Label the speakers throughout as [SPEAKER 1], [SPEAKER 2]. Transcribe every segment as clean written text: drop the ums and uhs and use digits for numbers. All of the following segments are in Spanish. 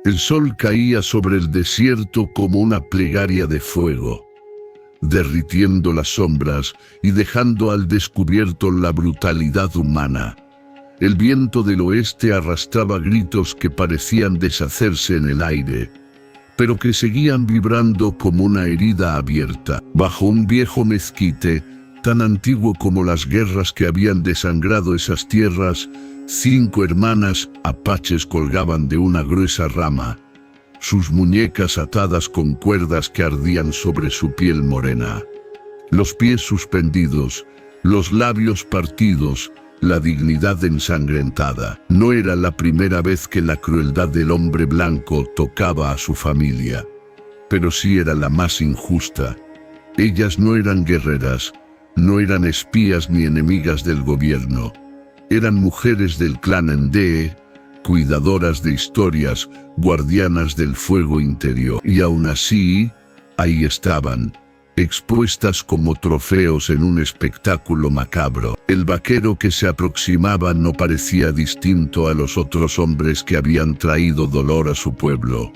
[SPEAKER 1] El sol caía sobre el desierto como una plegaria de fuego, derritiendo las sombras y dejando al descubierto la brutalidad humana. El viento del oeste arrastraba gritos que parecían deshacerse en el aire, pero que seguían vibrando como una herida abierta. Bajo un viejo mezquite, tan antiguo como las guerras que habían desangrado esas tierras, 5 hermanas apaches colgaban de una gruesa rama, sus muñecas atadas con cuerdas que ardían sobre su piel morena. Los pies suspendidos, los labios partidos, la dignidad ensangrentada. No era la primera vez que la crueldad del hombre blanco tocaba a su familia, pero sí era la más injusta. Ellas no eran guerreras, no eran espías ni enemigas del gobierno. Eran mujeres del clan Ndee, cuidadoras de historias, guardianas del fuego interior. Y aún así, ahí estaban, expuestas como trofeos en un espectáculo macabro. El vaquero que se aproximaba no parecía distinto a los otros hombres que habían traído dolor a su pueblo.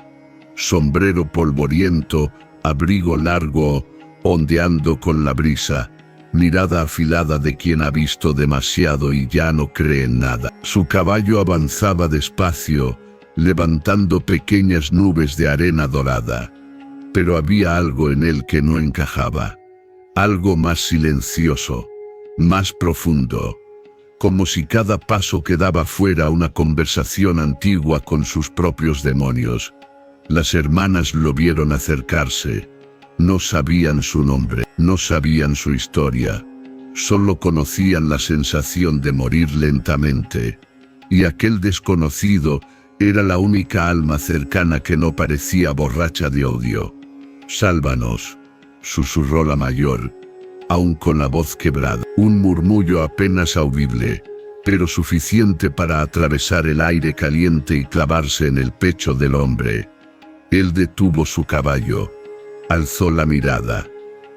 [SPEAKER 1] Sombrero polvoriento, abrigo largo, ondeando con la brisa, mirada afilada de quien ha visto demasiado y ya no cree en nada. Su caballo avanzaba despacio, levantando pequeñas nubes de arena dorada. Pero había algo en él que no encajaba, algo más silencioso, más profundo, como si cada paso que daba fuera una conversación antigua con sus propios demonios. Las hermanas lo vieron acercarse. No sabían su nombre, no sabían su historia, solo conocían la sensación de morir lentamente. Y aquel desconocido era la única alma cercana que no parecía borracha de odio. «Sálvanos», susurró la mayor, aún con la voz quebrada. Un murmullo apenas audible, pero suficiente para atravesar el aire caliente y clavarse en el pecho del hombre. Él detuvo su caballo, alzó la mirada,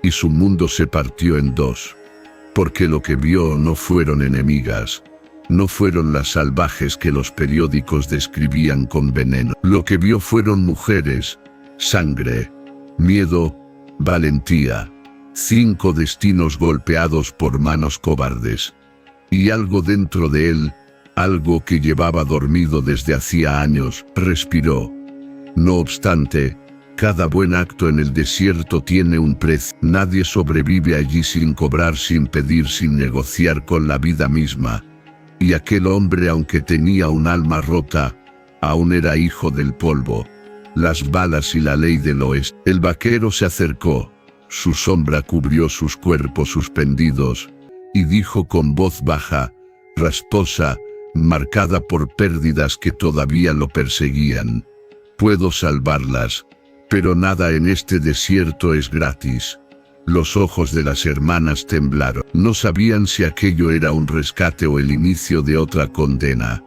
[SPEAKER 1] y su mundo se partió en dos, porque lo que vio no fueron enemigas, no fueron las salvajes que los periódicos describían con veneno. Lo que vio fueron mujeres, sangre, miedo, valentía, 5 destinos golpeados por manos cobardes. Y algo dentro de él, algo que llevaba dormido desde hacía años, respiró. No obstante, cada buen acto en el desierto tiene un precio. Nadie sobrevive allí sin cobrar, sin pedir, sin negociar con la vida misma. Y aquel hombre, aunque tenía un alma rota, aún era hijo del polvo, las balas y la ley del oeste. El vaquero se acercó, su sombra cubrió sus cuerpos suspendidos, y dijo con voz baja, rasposa, marcada por pérdidas que todavía lo perseguían: «Puedo salvarlas, pero nada en este desierto es gratis». Los ojos de las hermanas temblaron. No sabían si aquello era un rescate o el inicio de otra condena.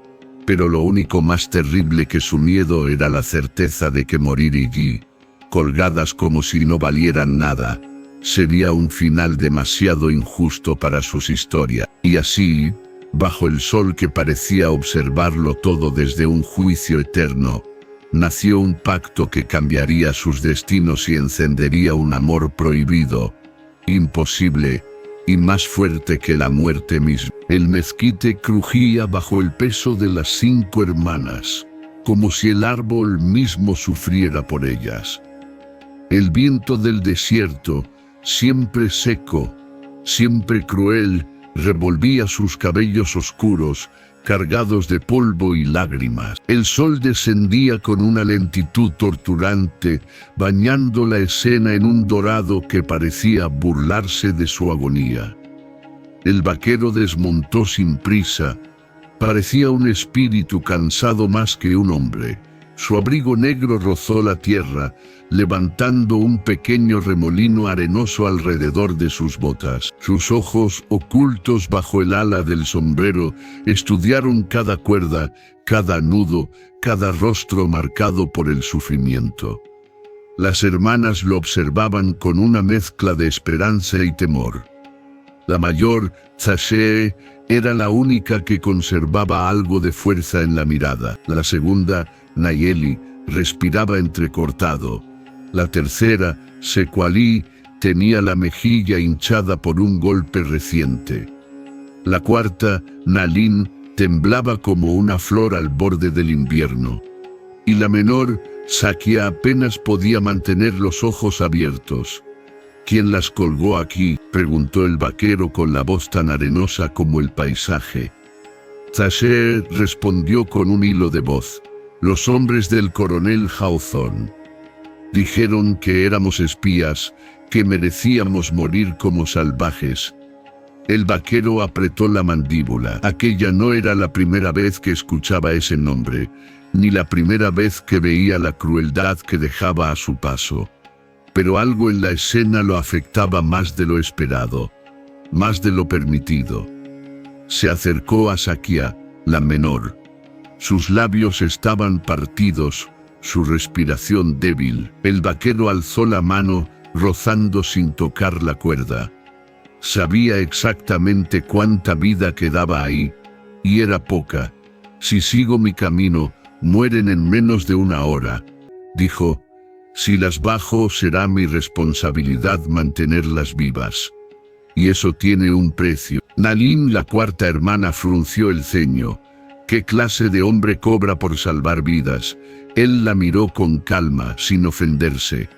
[SPEAKER 1] Pero lo único más terrible que su miedo era la certeza de que morir allí, colgadas como si no valieran nada, sería un final demasiado injusto para sus historias. Y así, bajo el sol que parecía observarlo todo desde un juicio eterno, nació un pacto que cambiaría sus destinos y encendería un amor prohibido, imposible, y más fuerte que la muerte misma. El mezquite crujía bajo el peso de las 5 hermanas, como si el árbol mismo sufriera por ellas. El viento del desierto, siempre seco, siempre cruel, revolvía sus cabellos oscuros, cargados de polvo y lágrimas. El sol descendía con una lentitud torturante, bañando la escena en un dorado que parecía burlarse de su agonía. El vaquero desmontó sin prisa, parecía un espíritu cansado más que un hombre. Su abrigo negro rozó la tierra, levantando un pequeño remolino arenoso alrededor de sus botas. Sus ojos, ocultos bajo el ala del sombrero, estudiaron cada cuerda, cada nudo, cada rostro marcado por el sufrimiento. Las hermanas lo observaban con una mezcla de esperanza y temor. La mayor, Zashee, era la única que conservaba algo de fuerza en la mirada. La segunda, Nayeli, respiraba entrecortado. La tercera, Sequalí, tenía la mejilla hinchada por un golpe reciente. La cuarta, Nalin, temblaba como una flor al borde del invierno. Y la menor, Sakia, apenas podía mantener los ojos abiertos. ¿Quién las colgó aquí?, preguntó el vaquero con la voz tan arenosa como el paisaje. Tasher respondió con un hilo de voz: los hombres del coronel Hawthorne. Dijeron que éramos espías, que merecíamos morir como salvajes. El vaquero apretó la mandíbula. Aquella no era la primera vez que escuchaba ese nombre, ni la primera vez que veía la crueldad que dejaba a su paso. Pero algo en la escena lo afectaba más de lo esperado, más de lo permitido. Se acercó a Sakia, la menor. Sus labios estaban partidos, su respiración débil. El vaquero alzó la mano, rozando sin tocar la cuerda. Sabía exactamente cuánta vida quedaba ahí, y era poca. Si sigo mi camino, mueren en menos de una hora, dijo. Si las bajo, será mi responsabilidad mantenerlas vivas. Y eso tiene un precio. Nalin, la cuarta hermana, frunció el ceño. ¿Qué clase de hombre cobra por salvar vidas? Él la miró con calma, sin ofenderse.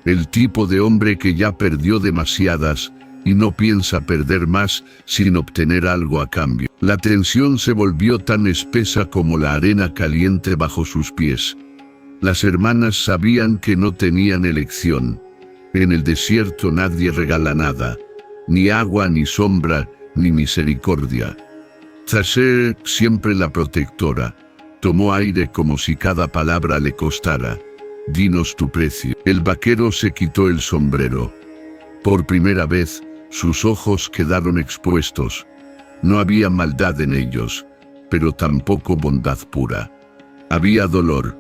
[SPEAKER 1] El tipo de hombre que ya perdió demasiadas y no piensa perder más sin obtener algo a cambio. La tensión se volvió tan espesa como la arena caliente bajo sus pies. Las hermanas sabían que no tenían elección. En el desierto nadie regala nada, ni agua, ni sombra, ni misericordia. Tasher, siempre la protectora, tomó aire como si cada palabra le costara. Dinos tu precio. El vaquero se quitó el sombrero. Por primera vez, sus ojos quedaron expuestos. No había maldad en ellos, pero tampoco bondad pura. Había dolor.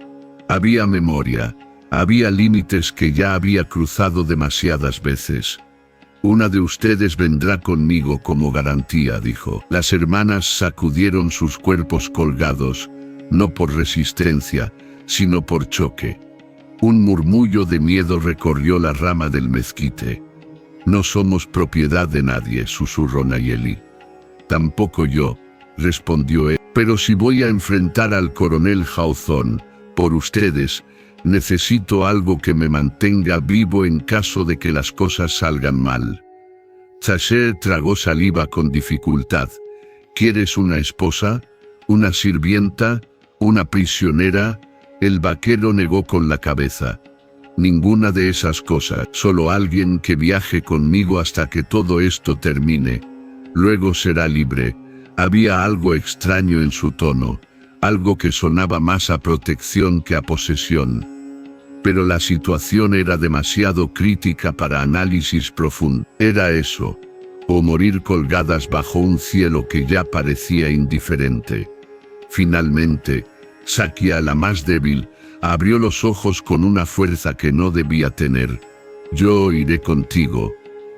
[SPEAKER 1] Había memoria, había límites que ya había cruzado demasiadas veces. Una de ustedes vendrá conmigo como garantía, dijo. Las hermanas sacudieron sus cuerpos colgados, no por resistencia, sino por choque. Un murmullo de miedo recorrió la rama del mezquite. No somos propiedad de nadie, susurró Nayeli. Tampoco yo, respondió él. Pero si voy a enfrentar al coronel Hawthorne, por ustedes, necesito algo que me mantenga vivo en caso de que las cosas salgan mal. Tasher tragó saliva con dificultad. ¿Quieres una esposa? ¿Una sirvienta? ¿Una prisionera? El vaquero negó con la cabeza. Ninguna de esas cosas, solo alguien que viaje conmigo hasta que todo esto termine. Luego será libre. Había algo extraño en su tono. Algo que sonaba más a protección que a posesión. Pero la situación era demasiado crítica para análisis profundo. Era eso, o morir colgadas bajo un cielo que ya parecía indiferente. Finalmente, Sakia, la más débil, abrió los ojos con una fuerza que no debía tener. Yo iré contigo.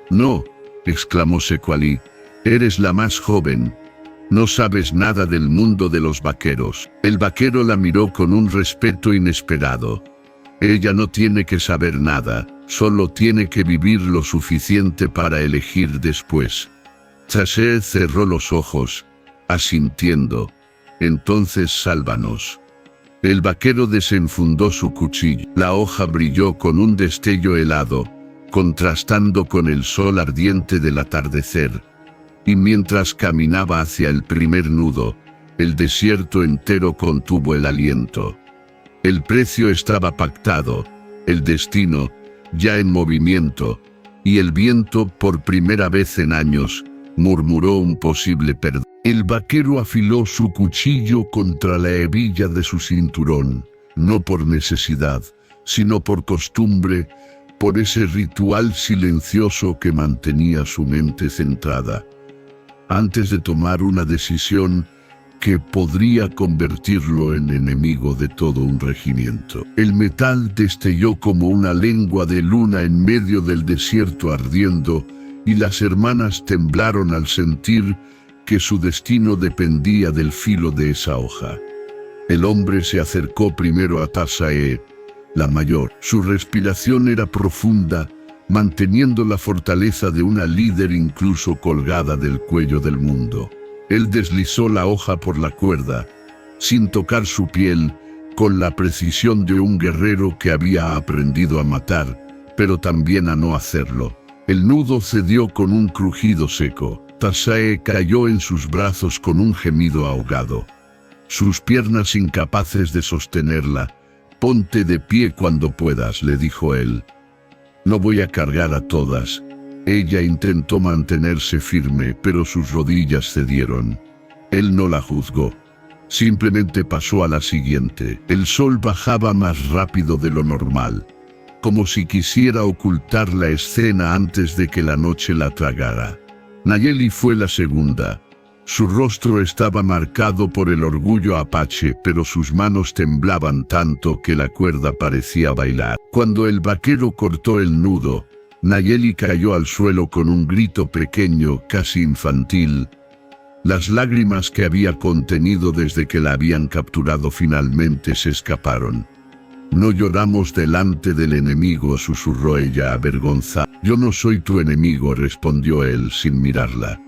[SPEAKER 1] No, exclamó Sequalí, eres la más joven. No sabes nada del mundo de los vaqueros. El vaquero la miró con un respeto inesperado. Ella no tiene que saber nada, solo tiene que vivir lo suficiente para elegir después. Tasher cerró los ojos, asintiendo. Entonces sálvanos. El vaquero desenfundó su cuchillo. La hoja brilló con un destello helado, contrastando con el sol ardiente del atardecer. Y mientras caminaba hacia el primer nudo, el desierto entero contuvo el aliento. El precio estaba pactado, el destino, ya en movimiento, y el viento, por primera vez en años, murmuró un posible perdón. El vaquero afiló su cuchillo contra la hebilla de su cinturón, no por necesidad, sino por costumbre, por ese ritual silencioso que mantenía su mente centrada. Antes de tomar una decisión que podría convertirlo en enemigo de todo un regimiento. El metal destelló como una lengua de luna en medio del desierto ardiendo, y las hermanas temblaron al sentir que su destino dependía del filo de esa hoja. El hombre se acercó primero a Tasae, la mayor. Su respiración era profunda, manteniendo la fortaleza de una líder incluso colgada del cuello del mundo. Él deslizó la hoja por la cuerda, sin tocar su piel, con la precisión de un guerrero que había aprendido a matar, pero también a no hacerlo. El nudo cedió con un crujido seco. Tasae cayó en sus brazos con un gemido ahogado. Sus piernas incapaces de sostenerla. «Ponte de pie cuando puedas», le dijo él. «No voy a cargar a todas». Ella intentó mantenerse firme, pero sus rodillas cedieron. Él no la juzgó. Simplemente pasó a la siguiente. El sol bajaba más rápido de lo normal, como si quisiera ocultar la escena antes de que la noche la tragara. Nayeli fue la segunda. Su rostro estaba marcado por el orgullo apache, pero sus manos temblaban tanto que la cuerda parecía bailar. Cuando el vaquero cortó el nudo, Nayeli cayó al suelo con un grito pequeño, casi infantil. Las lágrimas que había contenido desde que la habían capturado finalmente se escaparon. «No lloramos delante del enemigo», susurró ella avergonzada. «Yo no soy tu enemigo», respondió él sin mirarla.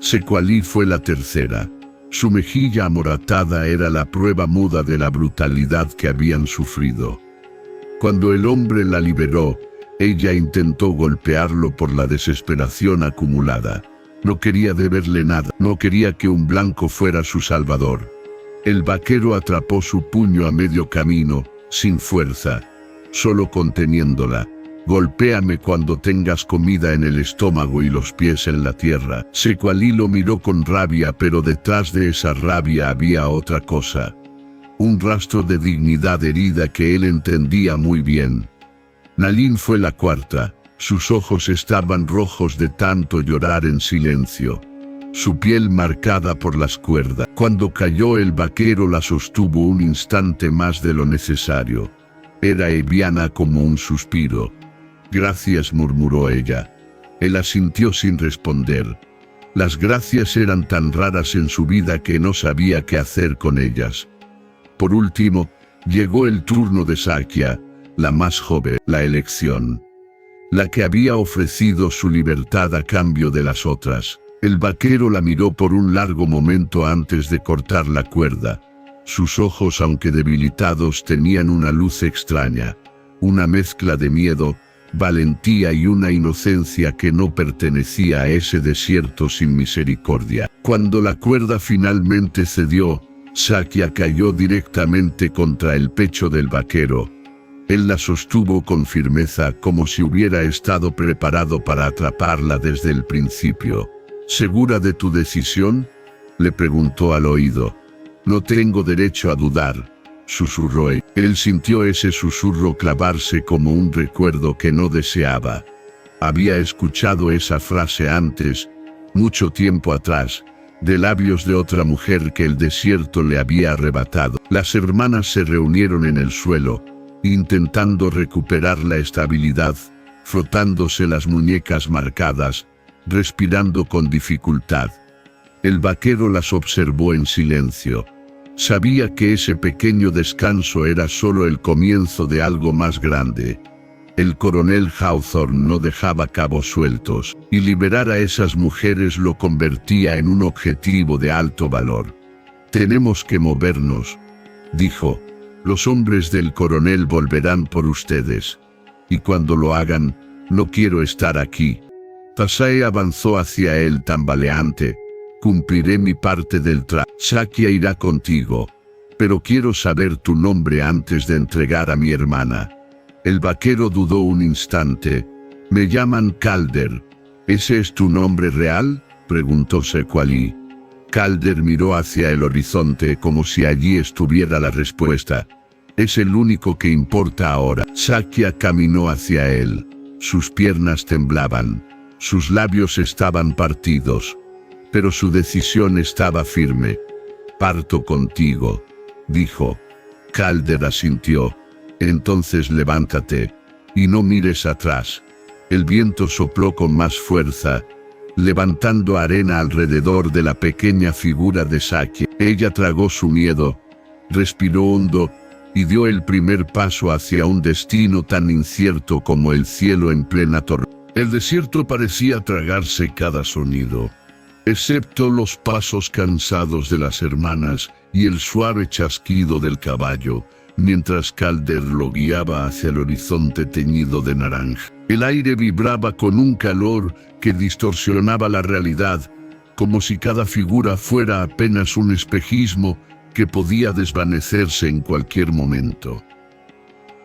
[SPEAKER 1] Sequali fue la tercera. Su mejilla amoratada era la prueba muda de la brutalidad que habían sufrido. Cuando el hombre la liberó, ella intentó golpearlo por la desesperación acumulada. No quería deberle nada, no quería que un blanco fuera su salvador. El vaquero atrapó su puño a medio camino, sin fuerza, solo conteniéndola. «Golpéame cuando tengas comida en el estómago y los pies en la tierra». Sequali lo miró con rabia, pero detrás de esa rabia había otra cosa. Un rastro de dignidad herida que él entendía muy bien. Nalin fue la cuarta. Sus ojos estaban rojos de tanto llorar en silencio. Su piel marcada por las cuerdas. Cuando cayó el vaquero la sostuvo un instante más de lo necesario. Era liviana como un suspiro. «Gracias», murmuró ella. Él asintió sin responder. Las gracias eran tan raras en su vida que no sabía qué hacer con ellas. Por último, llegó el turno de Sakya, la más joven, la elección. La que había ofrecido su libertad a cambio de las otras. El vaquero la miró por un largo momento antes de cortar la cuerda. Sus ojos, aunque debilitados, tenían una luz extraña. Una mezcla de miedo, valentía y una inocencia que no pertenecía a ese desierto sin misericordia. Cuando la cuerda finalmente cedió, Sakya cayó directamente contra el pecho del vaquero. Él la sostuvo con firmeza, como si hubiera estado preparado para atraparla desde el principio. «¿Segura de tu decisión?», le preguntó al oído. «No tengo derecho a dudar», susurró él. Él sintió ese susurro clavarse como un recuerdo que no deseaba. Había escuchado esa frase antes, mucho tiempo atrás, de labios de otra mujer que el desierto le había arrebatado. Las hermanas se reunieron en el suelo, intentando recuperar la estabilidad, frotándose las muñecas marcadas, respirando con dificultad. El vaquero las observó en silencio. Sabía que ese pequeño descanso era solo el comienzo de algo más grande. El coronel Hawthorne no dejaba cabos sueltos, y liberar a esas mujeres lo convertía en un objetivo de alto valor. «Tenemos que movernos», dijo. «Los hombres del coronel volverán por ustedes. Y cuando lo hagan, no quiero estar aquí». Tasae avanzó hacia él tambaleante. «Cumpliré mi parte del trato. Sakya irá contigo. Pero quiero saber tu nombre antes de entregar a mi hermana». El vaquero dudó un instante. «Me llaman Calder». «¿Ese es tu nombre real?», preguntó Sequali. Calder miró hacia el horizonte como si allí estuviera la respuesta. «Es el único que importa ahora». Sakya caminó hacia él. Sus piernas temblaban. Sus labios estaban partidos. Pero su decisión estaba firme. «Parto contigo», dijo. Calder asintió. «Entonces levántate, y no mires atrás». El viento sopló con más fuerza, levantando arena alrededor de la pequeña figura de Sakya. Ella tragó su miedo. respiró hondo y dio el primer paso hacia un destino tan incierto como el cielo en plena tormenta. El desierto parecía tragarse cada sonido, excepto los pasos cansados de las hermanas y el suave chasquido del caballo, mientras Calder lo guiaba hacia el horizonte teñido de naranja. El aire vibraba con un calor que distorsionaba la realidad, como si cada figura fuera apenas un espejismo que podía desvanecerse en cualquier momento.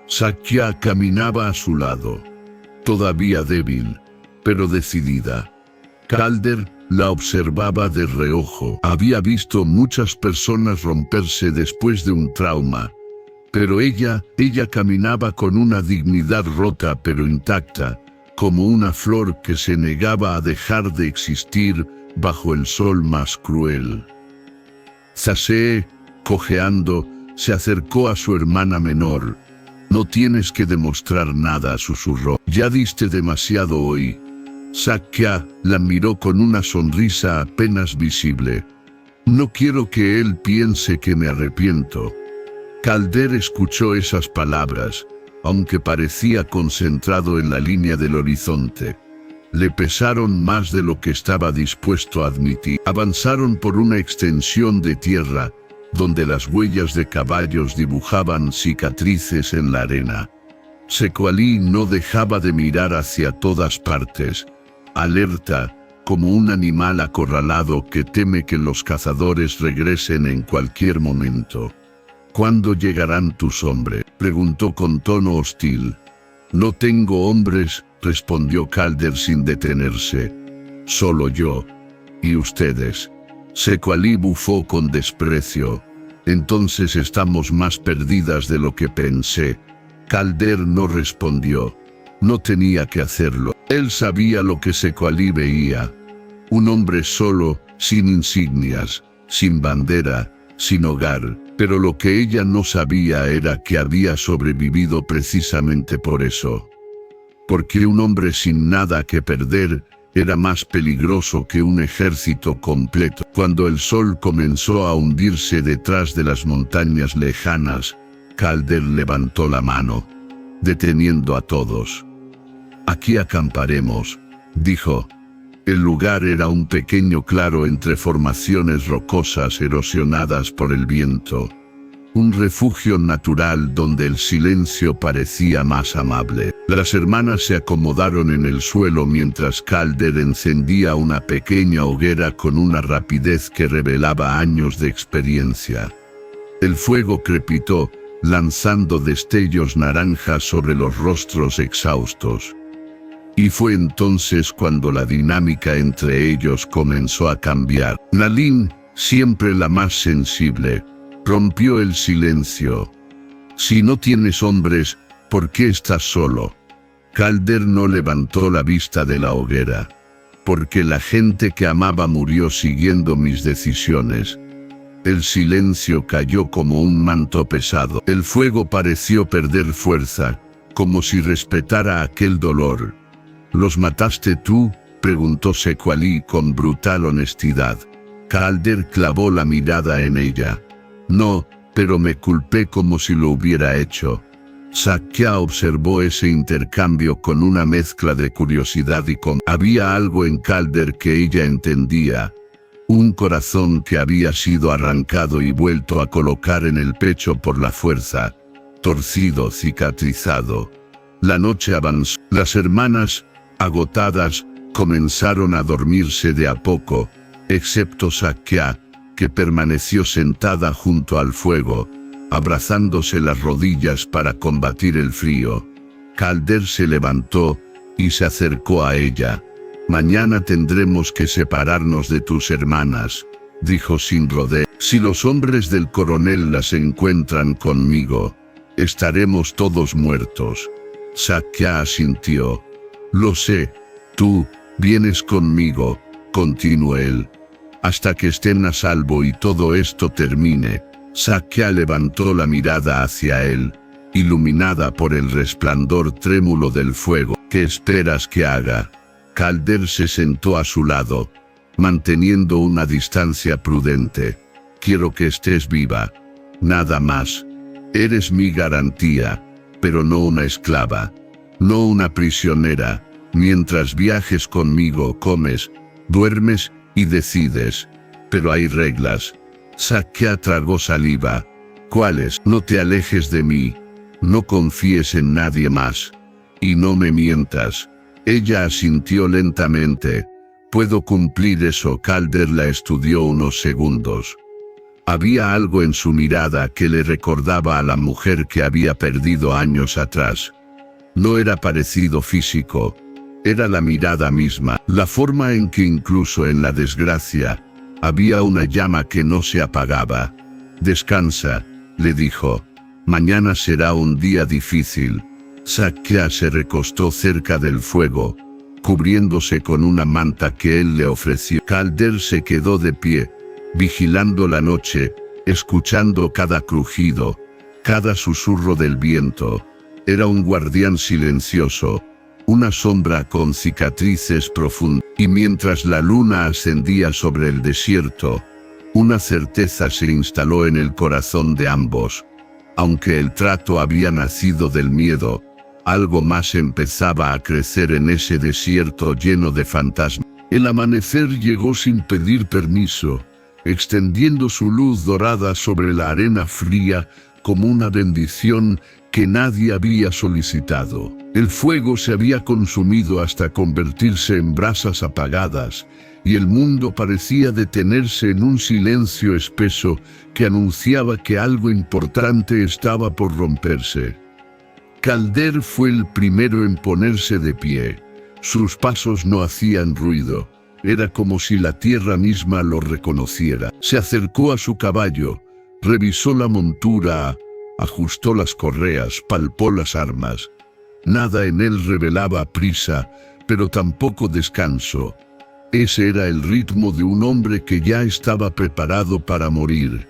[SPEAKER 1] Sakya caminaba a su lado, todavía débil, pero decidida. Calder la observaba de reojo. Había visto muchas personas romperse después de un trauma, pero ella caminaba con una dignidad rota pero intacta, como una flor que se negaba a dejar de existir bajo el sol más cruel. Zasee, cojeando, se acercó a su hermana menor. «No tienes que demostrar nada», susurró. «Ya diste demasiado hoy». Sakya la miró con una sonrisa apenas visible. «No quiero que él piense que me arrepiento». Calder escuchó esas palabras, aunque parecía concentrado en la línea del horizonte. Le pesaron más de lo que estaba dispuesto a admitir. Avanzaron por una extensión de tierra, donde las huellas de caballos dibujaban cicatrices en la arena. Sequali no dejaba de mirar hacia todas partes, alerta, como un animal acorralado que teme que los cazadores regresen en cualquier momento. «¿Cuándo llegarán tus hombres?», preguntó con tono hostil. «No tengo hombres», respondió Calder sin detenerse. «Solo yo. ¿Y ustedes?». Sequali bufó con desprecio. «Entonces estamos más perdidas de lo que pensé». Calder no respondió. No tenía que hacerlo. Él sabía lo que Sequali veía. Un hombre solo, sin insignias, sin bandera, sin hogar. Pero lo que ella no sabía era que había sobrevivido precisamente por eso. Porque un hombre sin nada que perder era más peligroso que un ejército completo. Cuando el sol comenzó a hundirse detrás de las montañas lejanas, Calder levantó la mano, deteniendo a todos. «Aquí acamparemos», dijo. El lugar era un pequeño claro entre formaciones rocosas erosionadas por el viento. Un refugio natural donde el silencio parecía más amable. Las hermanas se acomodaron en el suelo mientras Calder encendía una pequeña hoguera con una rapidez que revelaba años de experiencia. El fuego crepitó, lanzando destellos naranjas sobre los rostros exhaustos. Y fue entonces cuando la dinámica entre ellos comenzó a cambiar. Nalin, siempre la más sensible, rompió el silencio. «Si no tienes hombres, ¿por qué estás solo?». Calder no levantó la vista de la hoguera. «Porque la gente que amaba murió siguiendo mis decisiones». El silencio cayó como un manto pesado. El fuego pareció perder fuerza, como si respetara aquel dolor. «¿Los mataste tú?», preguntó Sequali con brutal honestidad. Calder clavó la mirada en ella. «No, pero me culpé como si lo hubiera hecho». Sakya observó ese intercambio con una mezcla de curiosidad y había algo en Calder que ella entendía. Un corazón que había sido arrancado y vuelto a colocar en el pecho por la fuerza, torcido, cicatrizado. La noche avanzó. Las hermanas, agotadas, comenzaron a dormirse de a poco, excepto Sakya, que permaneció sentada junto al fuego, abrazándose las rodillas para combatir el frío. Calder se levantó y se acercó a ella. «Mañana tendremos que separarnos de tus hermanas», dijo sin rodeos. «Si los hombres del coronel las encuentran conmigo, estaremos todos muertos». Sakya asintió. «Lo sé, tú vienes conmigo», continuó él, «hasta que estén a salvo y todo esto termine». Sakya levantó la mirada hacia él, iluminada por el resplandor trémulo del fuego. «¿Qué esperas que haga?». Calder se sentó a su lado, manteniendo una distancia prudente. «Quiero que estés viva». nada más. Eres mi garantía, pero no una esclava, no una prisionera. Mientras viajes conmigo comes, duermes y decides. Pero hay reglas. Sakya tragó saliva. ¿Cuáles? No te alejes de mí. No confíes en nadie más. Y no me mientas. Ella asintió lentamente. Puedo cumplir eso. Calder la estudió unos segundos. Había algo en su mirada que le recordaba a la mujer que había perdido años atrás. No era parecido físico. Era la mirada misma, la forma en que incluso en la desgracia, había una llama que no se apagaba. Descansa, le dijo. Mañana será un día difícil. Sakya se recostó cerca del fuego, cubriéndose con una manta que él le ofreció. Calder se quedó de pie, vigilando la noche, escuchando cada crujido, cada susurro del viento. Era un guardián silencioso, una sombra con cicatrices profundas. Y mientras la luna ascendía sobre el desierto, una certeza se instaló en el corazón de ambos. Aunque el trato había nacido del miedo, algo más empezaba a crecer en ese desierto lleno de fantasmas. El amanecer llegó sin pedir permiso, extendiendo su luz dorada sobre la arena fría como una bendición que nadie había solicitado. El fuego se había consumido hasta convertirse en brasas apagadas, y el mundo parecía detenerse en un silencio espeso que anunciaba que algo importante estaba por romperse. Calder fue el primero en ponerse de pie. Sus pasos no hacían ruido. Era como si la tierra misma lo reconociera. Se acercó a su caballo, revisó la montura, ajustó las correas, palpó las armas. Nada en él revelaba prisa, pero tampoco descanso. Ese era el ritmo de un hombre que ya estaba preparado para morir,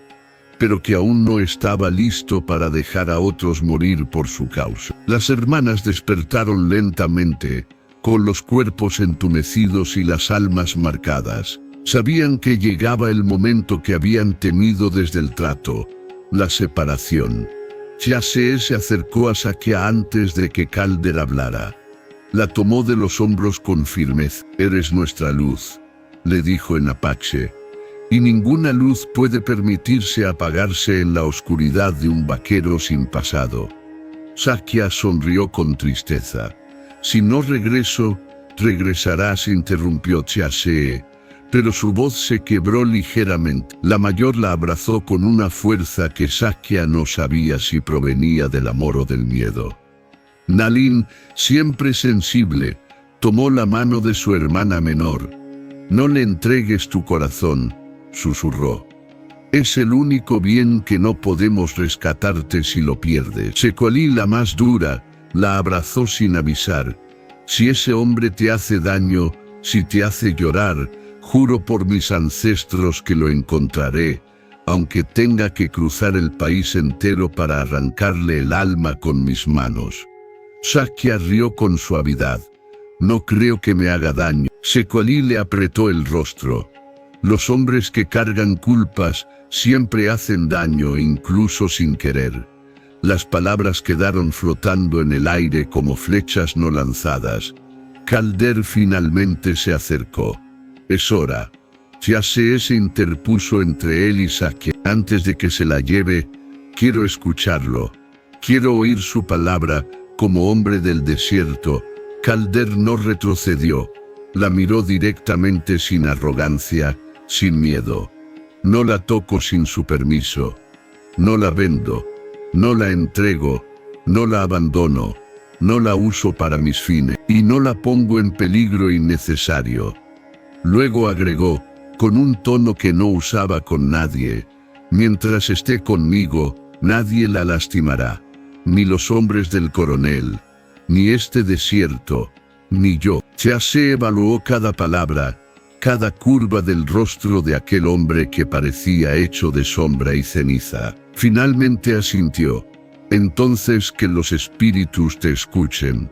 [SPEAKER 1] pero que aún no estaba listo para dejar a otros morir por su causa. Las hermanas despertaron lentamente, con los cuerpos entumecidos y las almas marcadas. Sabían que llegaba el momento que habían temido desde el trato, la separación. Chase se acercó a Sakya antes de que Calder hablara. La tomó de los hombros con firmeza. «Eres nuestra luz», le dijo en apache, «y ninguna luz puede permitirse apagarse en la oscuridad de un vaquero sin pasado». Sakya sonrió con tristeza. «Si no regreso, regresarás», interrumpió Chase, pero su voz se quebró ligeramente. La mayor la abrazó con una fuerza que Sakya no sabía si provenía del amor o del miedo. Nalin, siempre sensible, tomó la mano de su hermana menor. «No le entregues tu corazón», susurró. «Es el único bien que no podemos rescatarte si lo pierdes». Sekolí, la más dura, la abrazó sin avisar. «Si ese hombre te hace daño, si te hace llorar, juro por mis ancestros que lo encontraré, aunque tenga que cruzar el país entero para arrancarle el alma con mis manos». Sakya rió con suavidad. «No creo que me haga daño». Sekolí le apretó el rostro. «Los hombres que cargan culpas siempre hacen daño, incluso sin querer». Las palabras quedaron flotando en el aire como flechas no lanzadas. Calder finalmente se acercó. «Es hora». Chase se interpuso entre él y Sakya. «Antes de que se la lleve, quiero escucharlo. Quiero oír su palabra como hombre del desierto». Calder no retrocedió. La miró directamente sin arrogancia, sin miedo. «No la toco sin su permiso. No la vendo. No la entrego. No la abandono. No la uso para mis fines. Y no la pongo en peligro innecesario». Luego agregó, con un tono que no usaba con nadie: «Mientras esté conmigo, nadie la lastimará. Ni los hombres del coronel, ni este desierto, ni yo». Chase evaluó cada palabra, cada curva del rostro de aquel hombre que parecía hecho de sombra y ceniza. Finalmente asintió. «Entonces que los espíritus te escuchen»,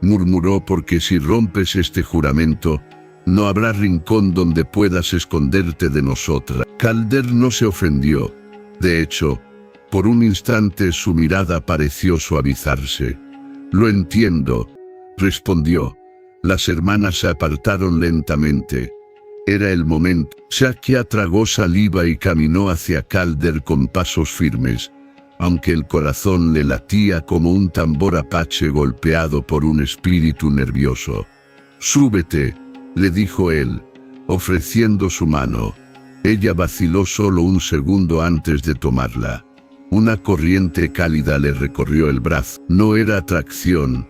[SPEAKER 1] murmuró, «porque si rompes este juramento, no habrá rincón donde puedas esconderte de nosotras». Calder no se ofendió. De hecho, Por un instante su mirada pareció suavizarse. «Lo entiendo», respondió. Las hermanas se apartaron lentamente. Era el momento. Sakya tragó saliva y caminó hacia Calder con pasos firmes, aunque el corazón le latía como un tambor apache golpeado por un espíritu nervioso. «Súbete», le dijo él, ofreciendo su mano. Ella vaciló solo un segundo antes de tomarla. Una corriente cálida le recorrió el brazo. No era atracción.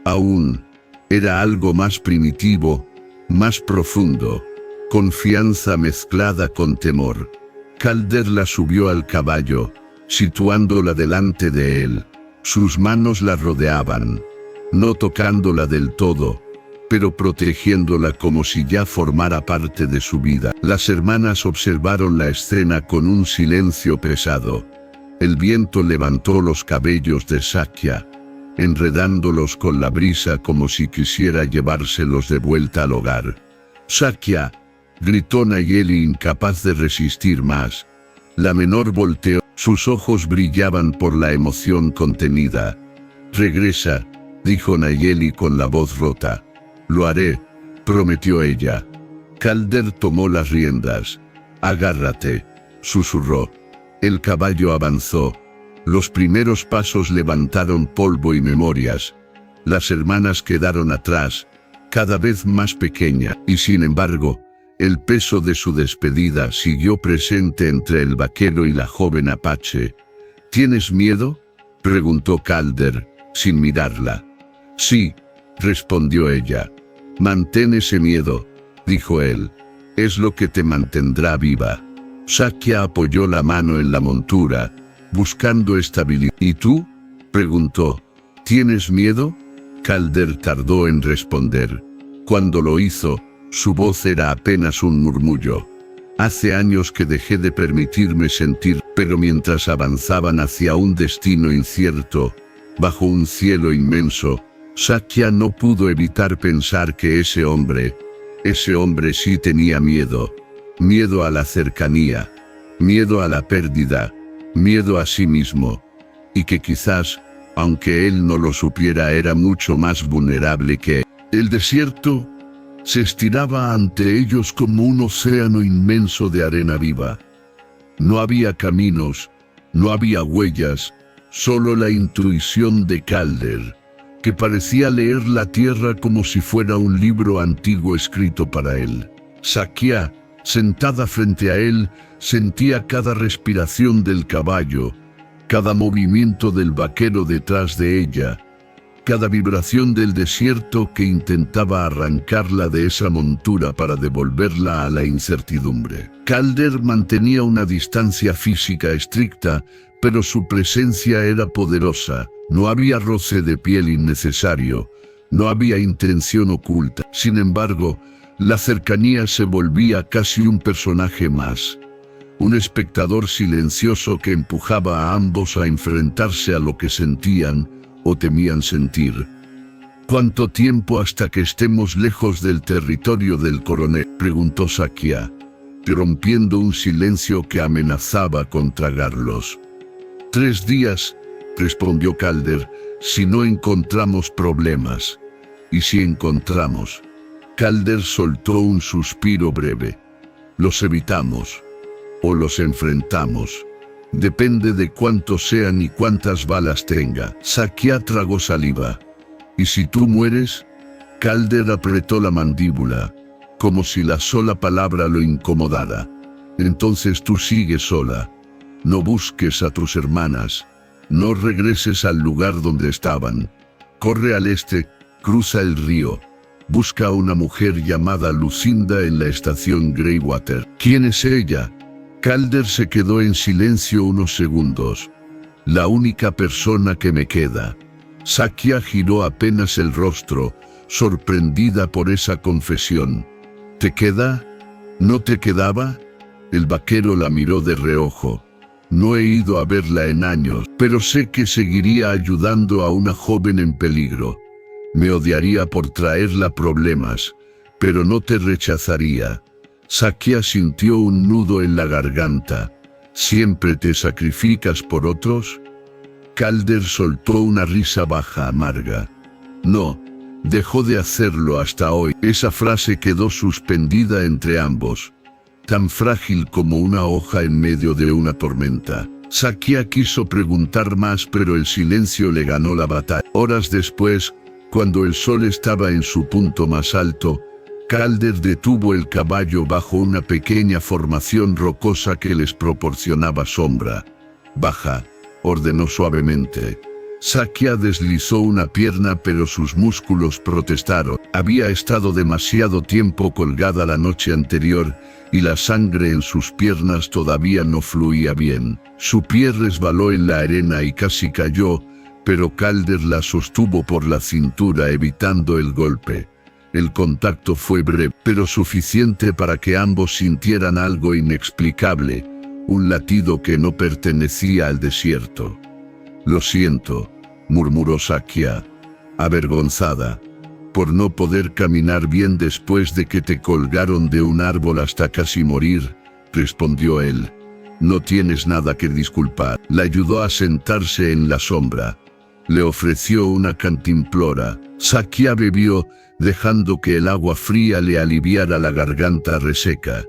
[SPEAKER 1] Aún. Era algo más primitivo, más profundo. Confianza mezclada con temor. Calder la subió al caballo, situándola delante de él. Sus manos la rodeaban, no tocándola del todo, pero protegiéndola como si ya formara parte de su vida. Las hermanas observaron la escena con un silencio pesado. El viento levantó los cabellos de Sakya, enredándolos con la brisa como si quisiera llevárselos de vuelta al hogar. «Sakya», gritó Nayeli, incapaz de resistir más. La menor volteó, sus ojos brillaban por la emoción contenida. «Regresa», dijo Nayeli con la voz rota. «Lo haré», prometió ella. Calder tomó las riendas. «Agárrate», susurró. El caballo avanzó. Los primeros pasos levantaron polvo y memorias. Las hermanas quedaron atrás, cada vez más pequeña, y sin embargo, el peso de su despedida siguió presente entre el vaquero y la joven apache. «¿Tienes miedo?», preguntó Calder, sin mirarla. «Sí», respondió ella. «Mantén ese miedo», dijo él. «Es lo que te mantendrá viva». Sakya apoyó la mano en la montura, buscando estabilidad. «¿Y tú?», preguntó. «¿Tienes miedo?». Calder tardó en responder. Cuando lo hizo, su voz era apenas un murmullo. «Hace años que dejé de permitirme sentir», pero mientras avanzaban hacia un destino incierto, bajo un cielo inmenso, Sakya no pudo evitar pensar que ese hombre sí tenía miedo. Miedo a la cercanía, miedo a la pérdida, miedo a sí mismo. Y que quizás, aunque él no lo supiera, era mucho más vulnerable que el desierto. Se estiraba ante ellos como un océano inmenso de arena viva. No había caminos, no había huellas, solo la intuición de Calder, que parecía leer la tierra como si fuera un libro antiguo escrito para él. Sakya, sentada frente a él, sentía cada respiración del caballo, cada movimiento del vaquero detrás de ella, cada vibración del desierto que intentaba arrancarla de esa montura para devolverla a la incertidumbre. Calder mantenía una distancia física estricta, pero su presencia era poderosa. No había roce de piel innecesario, no había intención oculta. Sin embargo, la cercanía se volvía casi un personaje más. Un espectador silencioso que empujaba a ambos a enfrentarse a lo que sentían o temían sentir. «¿Cuánto tiempo hasta que estemos lejos del territorio del coronel?», preguntó Sakya, rompiendo un silencio que amenazaba con tragarlos. «3 días», respondió Calder, «si no encontramos problemas». «¿Y si encontramos?». Calder soltó un suspiro breve. «Los evitamos. O los enfrentamos. Depende de cuántos sean y cuántas balas tenga». Sakya tragó saliva. «¿Y si tú mueres?». Calder apretó la mandíbula, como si la sola palabra lo incomodara. «Entonces tú sigues sola. No busques a tus hermanas. No regreses al lugar donde estaban. Corre al este, cruza el río. Busca a una mujer llamada Lucinda en la estación Greywater». «¿Quién es ella?». Calder se quedó en silencio unos segundos. «La única persona que me queda». Sakya giró apenas el rostro, sorprendida por esa confesión. «¿Te queda? ¿No te quedaba?». El vaquero la miró de reojo. «No he ido a verla en años, pero sé que seguiría ayudando a una joven en peligro. Me odiaría por traerla problemas, pero no te rechazaría». Sakya sintió un nudo en la garganta. ¿Siempre te sacrificas por otros? Calder soltó una risa baja amarga. No, dejó de hacerlo hasta hoy. Esa frase quedó suspendida entre ambos, tan frágil como una hoja en medio de una tormenta. Sakya quiso preguntar más, pero el silencio le ganó la batalla. Horas después, cuando el sol estaba en su punto más alto, Calder detuvo el caballo bajo una pequeña formación rocosa que les proporcionaba sombra. «Baja», ordenó suavemente. Sakya deslizó una pierna, pero sus músculos protestaron. Había estado demasiado tiempo colgada la noche anterior, y la sangre en sus piernas todavía no fluía bien. Su pie resbaló en la arena y casi cayó, pero Calder la sostuvo por la cintura evitando el golpe. El contacto fue breve, pero suficiente para que ambos sintieran algo inexplicable, un latido que no pertenecía al desierto. «Lo siento», murmuró Sakya, avergonzada, «por no poder caminar bien después de que te colgaron de un árbol hasta casi morir», respondió él. «No tienes nada que disculpar». La ayudó a sentarse en la sombra. Le ofreció una cantimplora. Sakya bebió, dejando que el agua fría le aliviara la garganta reseca.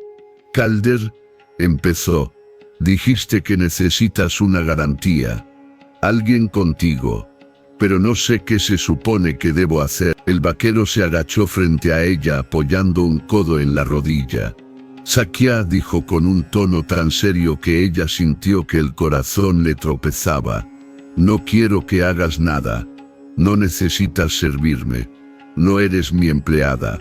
[SPEAKER 1] «Calder», empezó, «dijiste que necesitas una garantía. Alguien contigo. Pero no sé qué se supone que debo hacer». El vaquero se agachó frente a ella apoyando un codo en la rodilla. «Sakya», dijo con un tono tan serio que ella sintió que el corazón le tropezaba, «no quiero que hagas nada. No necesitas servirme. No eres mi empleada.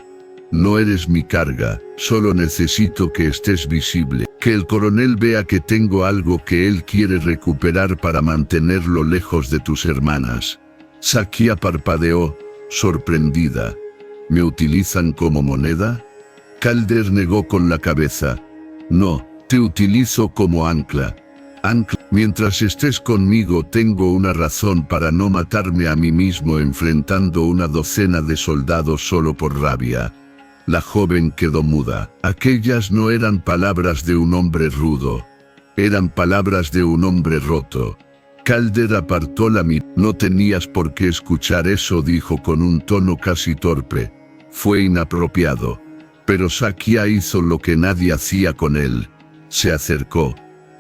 [SPEAKER 1] No eres mi carga. Solo necesito que estés visible. Que el coronel vea que tengo algo que él quiere recuperar para mantenerlo lejos de tus hermanas». Sakya parpadeó, sorprendida. «¿Me utilizan como moneda?» Calder negó con la cabeza. «No, te utilizo como ancla. Mientras estés conmigo tengo una razón para no matarme a mí mismo enfrentando una docena de soldados solo por rabia». La joven quedó muda. Aquellas no eran palabras de un hombre rudo. Eran palabras de un hombre roto. Calder apartó la mirada. «No tenías por qué escuchar eso», dijo con un tono casi torpe. «Fue inapropiado». Pero Sakya hizo lo que nadie hacía con él. Se acercó.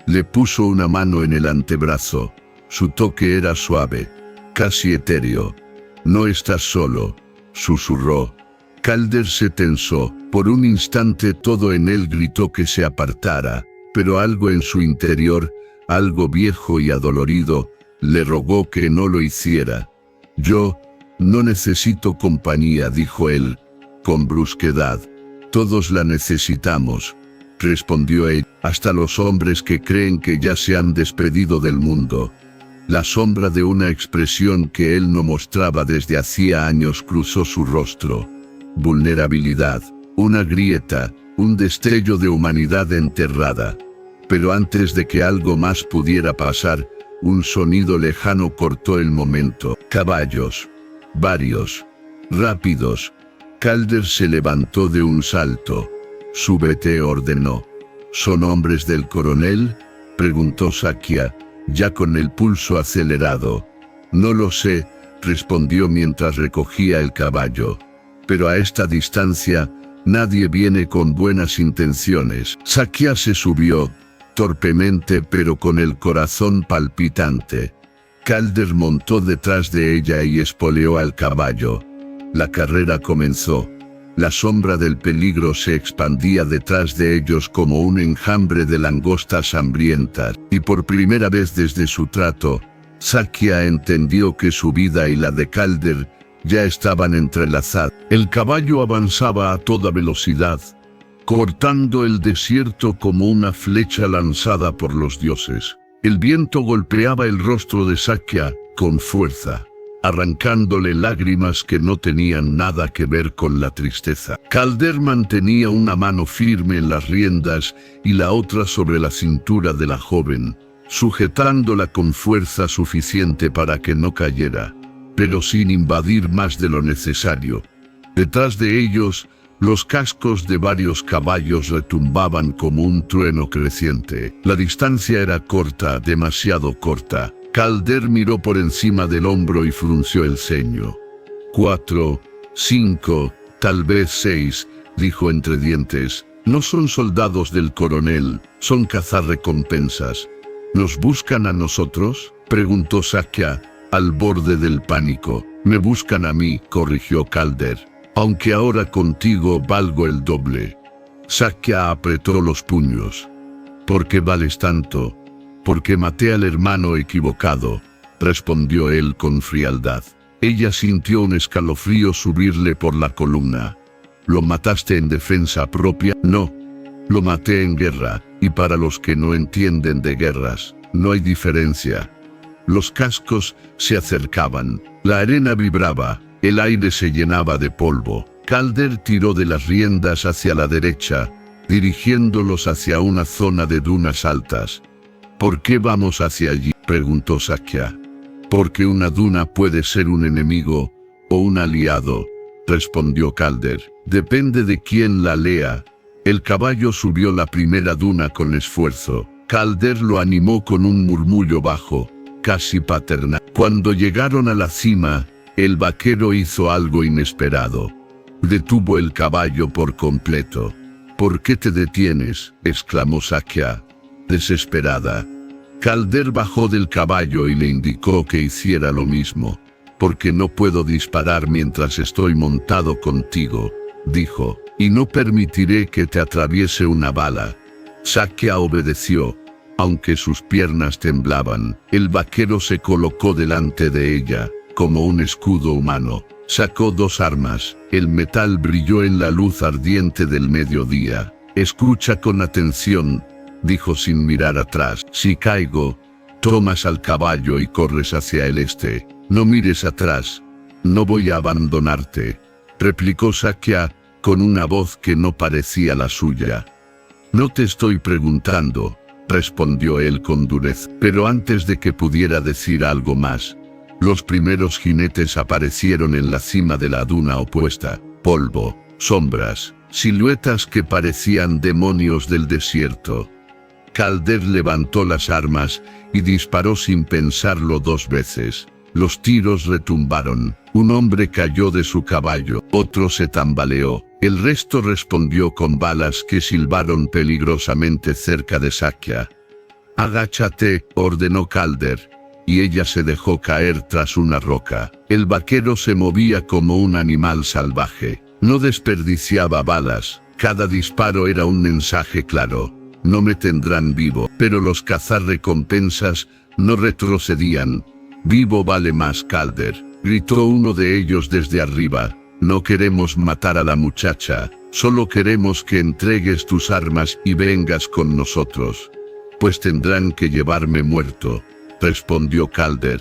[SPEAKER 1] Le puso una mano en el antebrazo. Su toque era suave, casi etéreo. «No estás solo», susurró. Calder se tensó. Por un instante todo en él gritó que se apartara, pero algo en su interior, algo viejo y adolorido, le rogó que no lo hiciera. «Yo no necesito compañía», dijo él, con brusquedad. «Todos la necesitamos», respondió él, «hasta los hombres que creen que ya se han despedido del mundo». La sombra de una expresión que él no mostraba desde hacía años cruzó su rostro. Vulnerabilidad, una grieta, un destello de humanidad enterrada. Pero antes de que algo más pudiera pasar, un sonido lejano cortó el momento. Caballos. Varios. Rápidos. Calder se levantó de un salto. «Súbete», ordenó. «¿Son hombres del coronel?», preguntó Sakya, ya con el pulso acelerado. «No lo sé», respondió mientras recogía el caballo. «Pero a esta distancia, nadie viene con buenas intenciones». Sakya se subió, torpemente pero con el corazón palpitante. Calder montó detrás de ella y espoleó al caballo. La carrera comenzó. La sombra del peligro se expandía detrás de ellos como un enjambre de langostas hambrientas, y por primera vez desde su trato, Sakya entendió que su vida y la de Calder ya estaban entrelazadas. El caballo avanzaba a toda velocidad, cortando el desierto como una flecha lanzada por los dioses. El viento golpeaba el rostro de Sakya con fuerza, arrancándole lágrimas que no tenían nada que ver con la tristeza. Calder mantenía una mano firme en las riendas y la otra sobre la cintura de la joven, sujetándola con fuerza suficiente para que no cayera, pero sin invadir más de lo necesario. Detrás de ellos, Los cascos de varios caballos retumbaban como un trueno creciente. La distancia era corta, demasiado corta. Calder miró por encima del hombro y frunció el ceño. 4, 5, tal vez 6, dijo entre dientes. No son soldados del coronel, son cazarrecompensas. ¿Nos buscan a nosotros?, preguntó Sakya, al borde del pánico. Me buscan a mí, corrigió Calder. Aunque ahora contigo valgo el doble. Sakya apretó los puños. ¿Por qué vales tanto? Porque maté al hermano equivocado, respondió él con frialdad. Ella sintió un escalofrío subirle por la columna. ¿Lo mataste en defensa propia? No. Lo maté en guerra, y para los que no entienden de guerras, no hay diferencia. Los cascos se acercaban, la arena vibraba, el aire se llenaba de polvo. Calder tiró de las riendas hacia la derecha, dirigiéndolos hacia una zona de dunas altas. ¿Por qué vamos hacia allí?, preguntó Sakya. Porque una duna puede ser un enemigo o un aliado, respondió Calder. Depende de quién la lea. El caballo subió la primera duna con esfuerzo. Calder lo animó con un murmullo bajo, casi paternal. Cuando llegaron a la cima, el vaquero hizo algo inesperado. Detuvo el caballo por completo. ¿Por qué te detienes?, exclamó Sakya, desesperada. Calder bajó del caballo y le indicó que hiciera lo mismo. Porque no puedo disparar mientras estoy montado contigo, dijo, y no permitiré que te atraviese una bala. Sakya obedeció. Aunque sus piernas temblaban, el vaquero se colocó delante de ella, como un escudo humano. Sacó 2 armas. El metal brilló en la luz ardiente del mediodía. Escucha con atención, dijo sin mirar atrás. Si caigo, tomas al caballo y corres hacia el este. No mires atrás. No voy a abandonarte, replicó Sakya, con una voz que no parecía la suya. No te estoy preguntando, respondió él con dureza. Pero antes de que pudiera decir algo más, los primeros jinetes aparecieron en la cima de la duna opuesta. Polvo, sombras, siluetas que parecían demonios del desierto. Calder levantó las armas y disparó sin pensarlo 2 veces. Los tiros retumbaron. Un hombre cayó de su caballo, otro se tambaleó. El resto respondió con balas que silbaron peligrosamente cerca de Sakya. Agáchate, ordenó Calder, y ella se dejó caer tras una roca. El vaquero se movía como un animal salvaje. No desperdiciaba balas. Cada disparo era un mensaje claro. No me tendrán vivo. Pero los cazarrecompensas no retrocedían. Vivo vale más, Calder, gritó uno de ellos desde arriba. No queremos matar a la muchacha, solo queremos que entregues tus armas y vengas con nosotros. Pues tendrán que llevarme muerto, respondió Calder,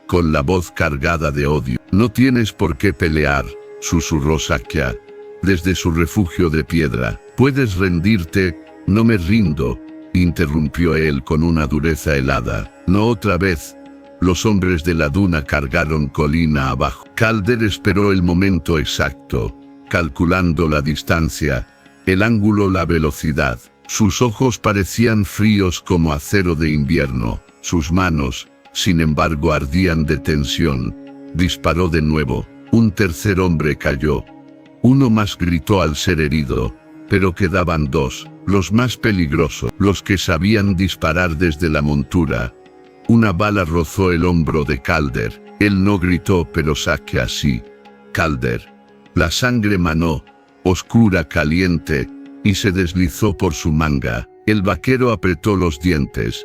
[SPEAKER 1] con la voz cargada de odio. No tienes por qué pelear, susurró Sakya, desde su refugio de piedra. Puedes rendirte. No me rindo, interrumpió él con una dureza helada. No otra vez. Los hombres de la duna cargaron colina abajo. Calder esperó el momento exacto, calculando la distancia, el ángulo, la velocidad. Sus ojos parecían fríos como acero de invierno. Sus manos, sin embargo, ardían de tensión. Disparó de nuevo. Un tercer hombre cayó. Uno más gritó al ser herido, pero quedaban 2, los más peligrosos, los que sabían disparar desde la montura. Una bala rozó el hombro de Calder. Él no gritó, pero Sakya sí. Calder. La sangre manó, oscura, caliente, y se deslizó por su manga. El vaquero apretó los dientes.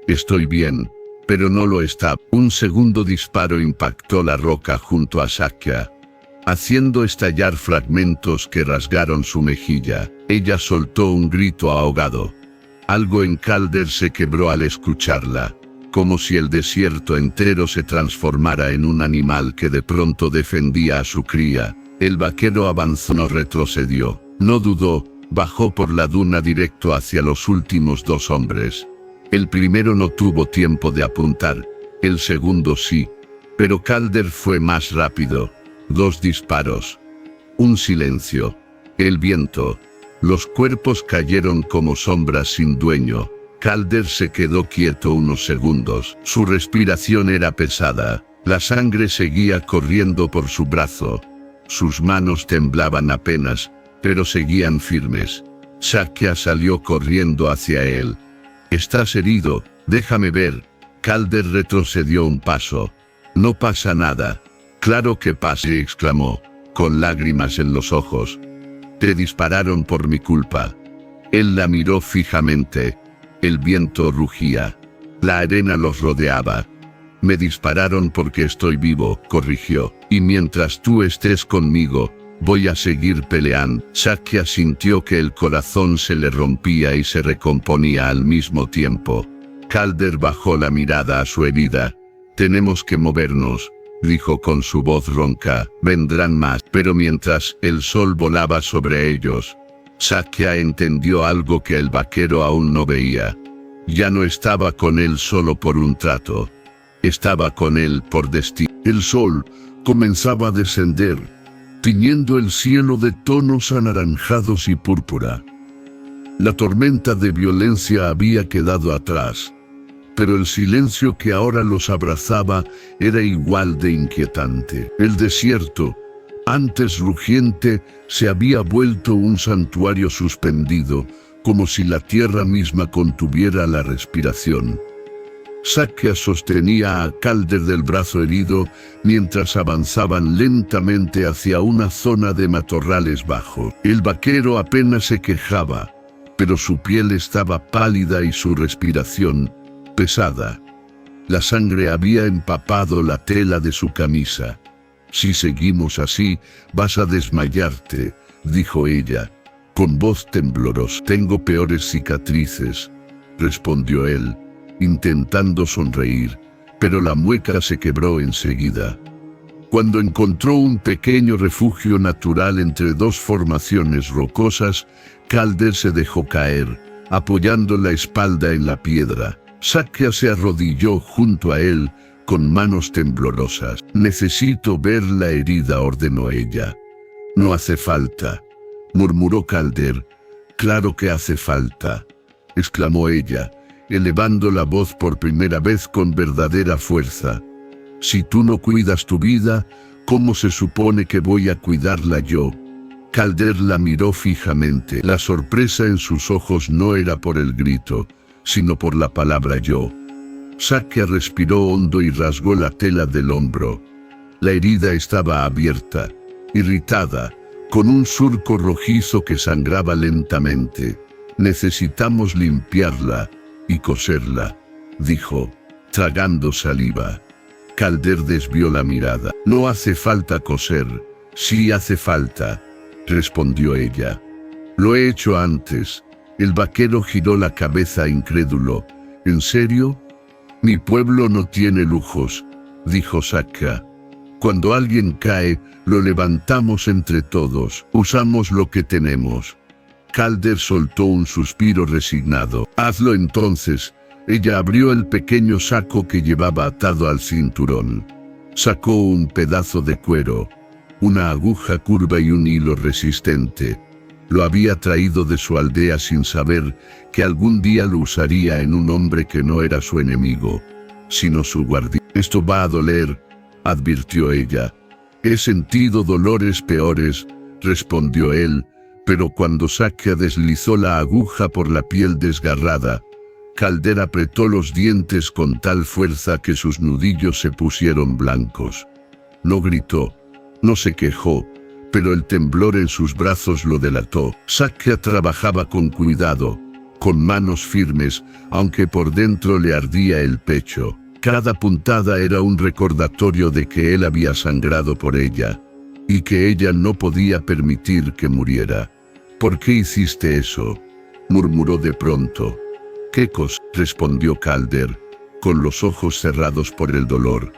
[SPEAKER 1] Estoy bien, pero no lo está. Un segundo disparo impactó la roca junto a Sakya, haciendo estallar fragmentos que rasgaron su mejilla. Ella soltó un grito ahogado. Algo en Calder se quebró al escucharla. Como si el desierto entero se transformara en un animal que de pronto defendía a su cría. El vaquero avanzó, no retrocedió. No dudó, bajó por la duna directo hacia los últimos 2 hombres. El primero no tuvo tiempo de apuntar, el segundo sí. Pero Calder fue más rápido. 2 disparos. Un silencio. El viento. Los cuerpos cayeron como sombras sin dueño. Calder se quedó quieto unos segundos. Su respiración era pesada. La sangre seguía corriendo por su brazo. Sus manos temblaban apenas, pero seguían firmes. Sakya salió corriendo hacia él. «¿Estás herido? Déjame ver». Calder retrocedió un paso. «No pasa nada». «Claro que pasa», exclamó, con lágrimas en los ojos. «Te dispararon por mi culpa». Él la miró fijamente. El viento rugía. La arena los rodeaba. «Me dispararon porque estoy vivo», corrigió. «Y mientras tú estés conmigo, voy a seguir peleando». Sakya sintió que el corazón se le rompía y se recomponía al mismo tiempo. Calder bajó la mirada a su herida. «Tenemos que movernos», dijo con su voz ronca. «Vendrán más». Pero mientras el sol volaba sobre ellos, Sakya entendió algo que el vaquero aún no veía. Ya no estaba con él solo por un trato. Estaba con él por destino. El sol comenzaba a descender, tiñendo el cielo de tonos anaranjados y púrpura. La tormenta de violencia había quedado atrás, pero el silencio que ahora los abrazaba era igual de inquietante. El desierto, antes rugiente, se había vuelto un santuario suspendido, como si la tierra misma contuviera la respiración. Sakya sostenía a Calder del brazo herido mientras avanzaban lentamente hacia una zona de matorrales bajos. El vaquero apenas se quejaba, pero su piel estaba pálida y su respiración pesada. La sangre había empapado la tela de su camisa. «Si seguimos así, vas a desmayarte», dijo ella, con voz temblorosa. «Tengo peores cicatrices», respondió él, intentando sonreír, pero la mueca se quebró enseguida. Cuando encontró un pequeño refugio natural entre dos formaciones rocosas, Calder se dejó caer, apoyando la espalda en la piedra. Sakya se arrodilló junto a él, con manos temblorosas. «Necesito ver la herida», ordenó ella. «No hace falta», murmuró Calder. «Claro que hace falta», exclamó ella, elevando la voz por primera vez con verdadera fuerza. «Si tú no cuidas tu vida, ¿cómo se supone que voy a cuidarla yo?» Calder la miró fijamente. La sorpresa en sus ojos no era por el grito, sino por la palabra yo. Sakya respiró hondo y rasgó la tela del hombro. La herida estaba abierta, irritada, con un surco rojizo que sangraba lentamente. «Necesitamos limpiarla y coserla», dijo, tragando saliva. Calder desvió la mirada. «No hace falta coser». «Sí hace falta», respondió ella. «Lo he hecho antes». El vaquero giró la cabeza incrédulo. «¿En serio?» «Mi pueblo no tiene lujos», dijo Sakya. «Cuando alguien cae, lo levantamos entre todos. Usamos lo que tenemos». Calder soltó un suspiro resignado. «Hazlo entonces». Ella abrió el pequeño saco que llevaba atado al cinturón. Sacó un pedazo de cuero, una aguja curva y un hilo resistente. Lo había traído de su aldea sin saber que algún día lo usaría en un hombre que no era su enemigo, sino su guardián. «Esto va a doler», advirtió ella. «He sentido dolores peores», respondió él, pero cuando Sakya deslizó la aguja por la piel desgarrada, Calder apretó los dientes con tal fuerza que sus nudillos se pusieron blancos. No gritó, no se quejó, pero el temblor en sus brazos lo delató. Sakya trabajaba con cuidado, con manos firmes, aunque por dentro le ardía el pecho. Cada puntada era un recordatorio de que él había sangrado por ella, y que ella no podía permitir que muriera. «¿Por qué hiciste eso?», murmuró de pronto. «¿Qué cosa?», respondió Calder, con los ojos cerrados por el dolor.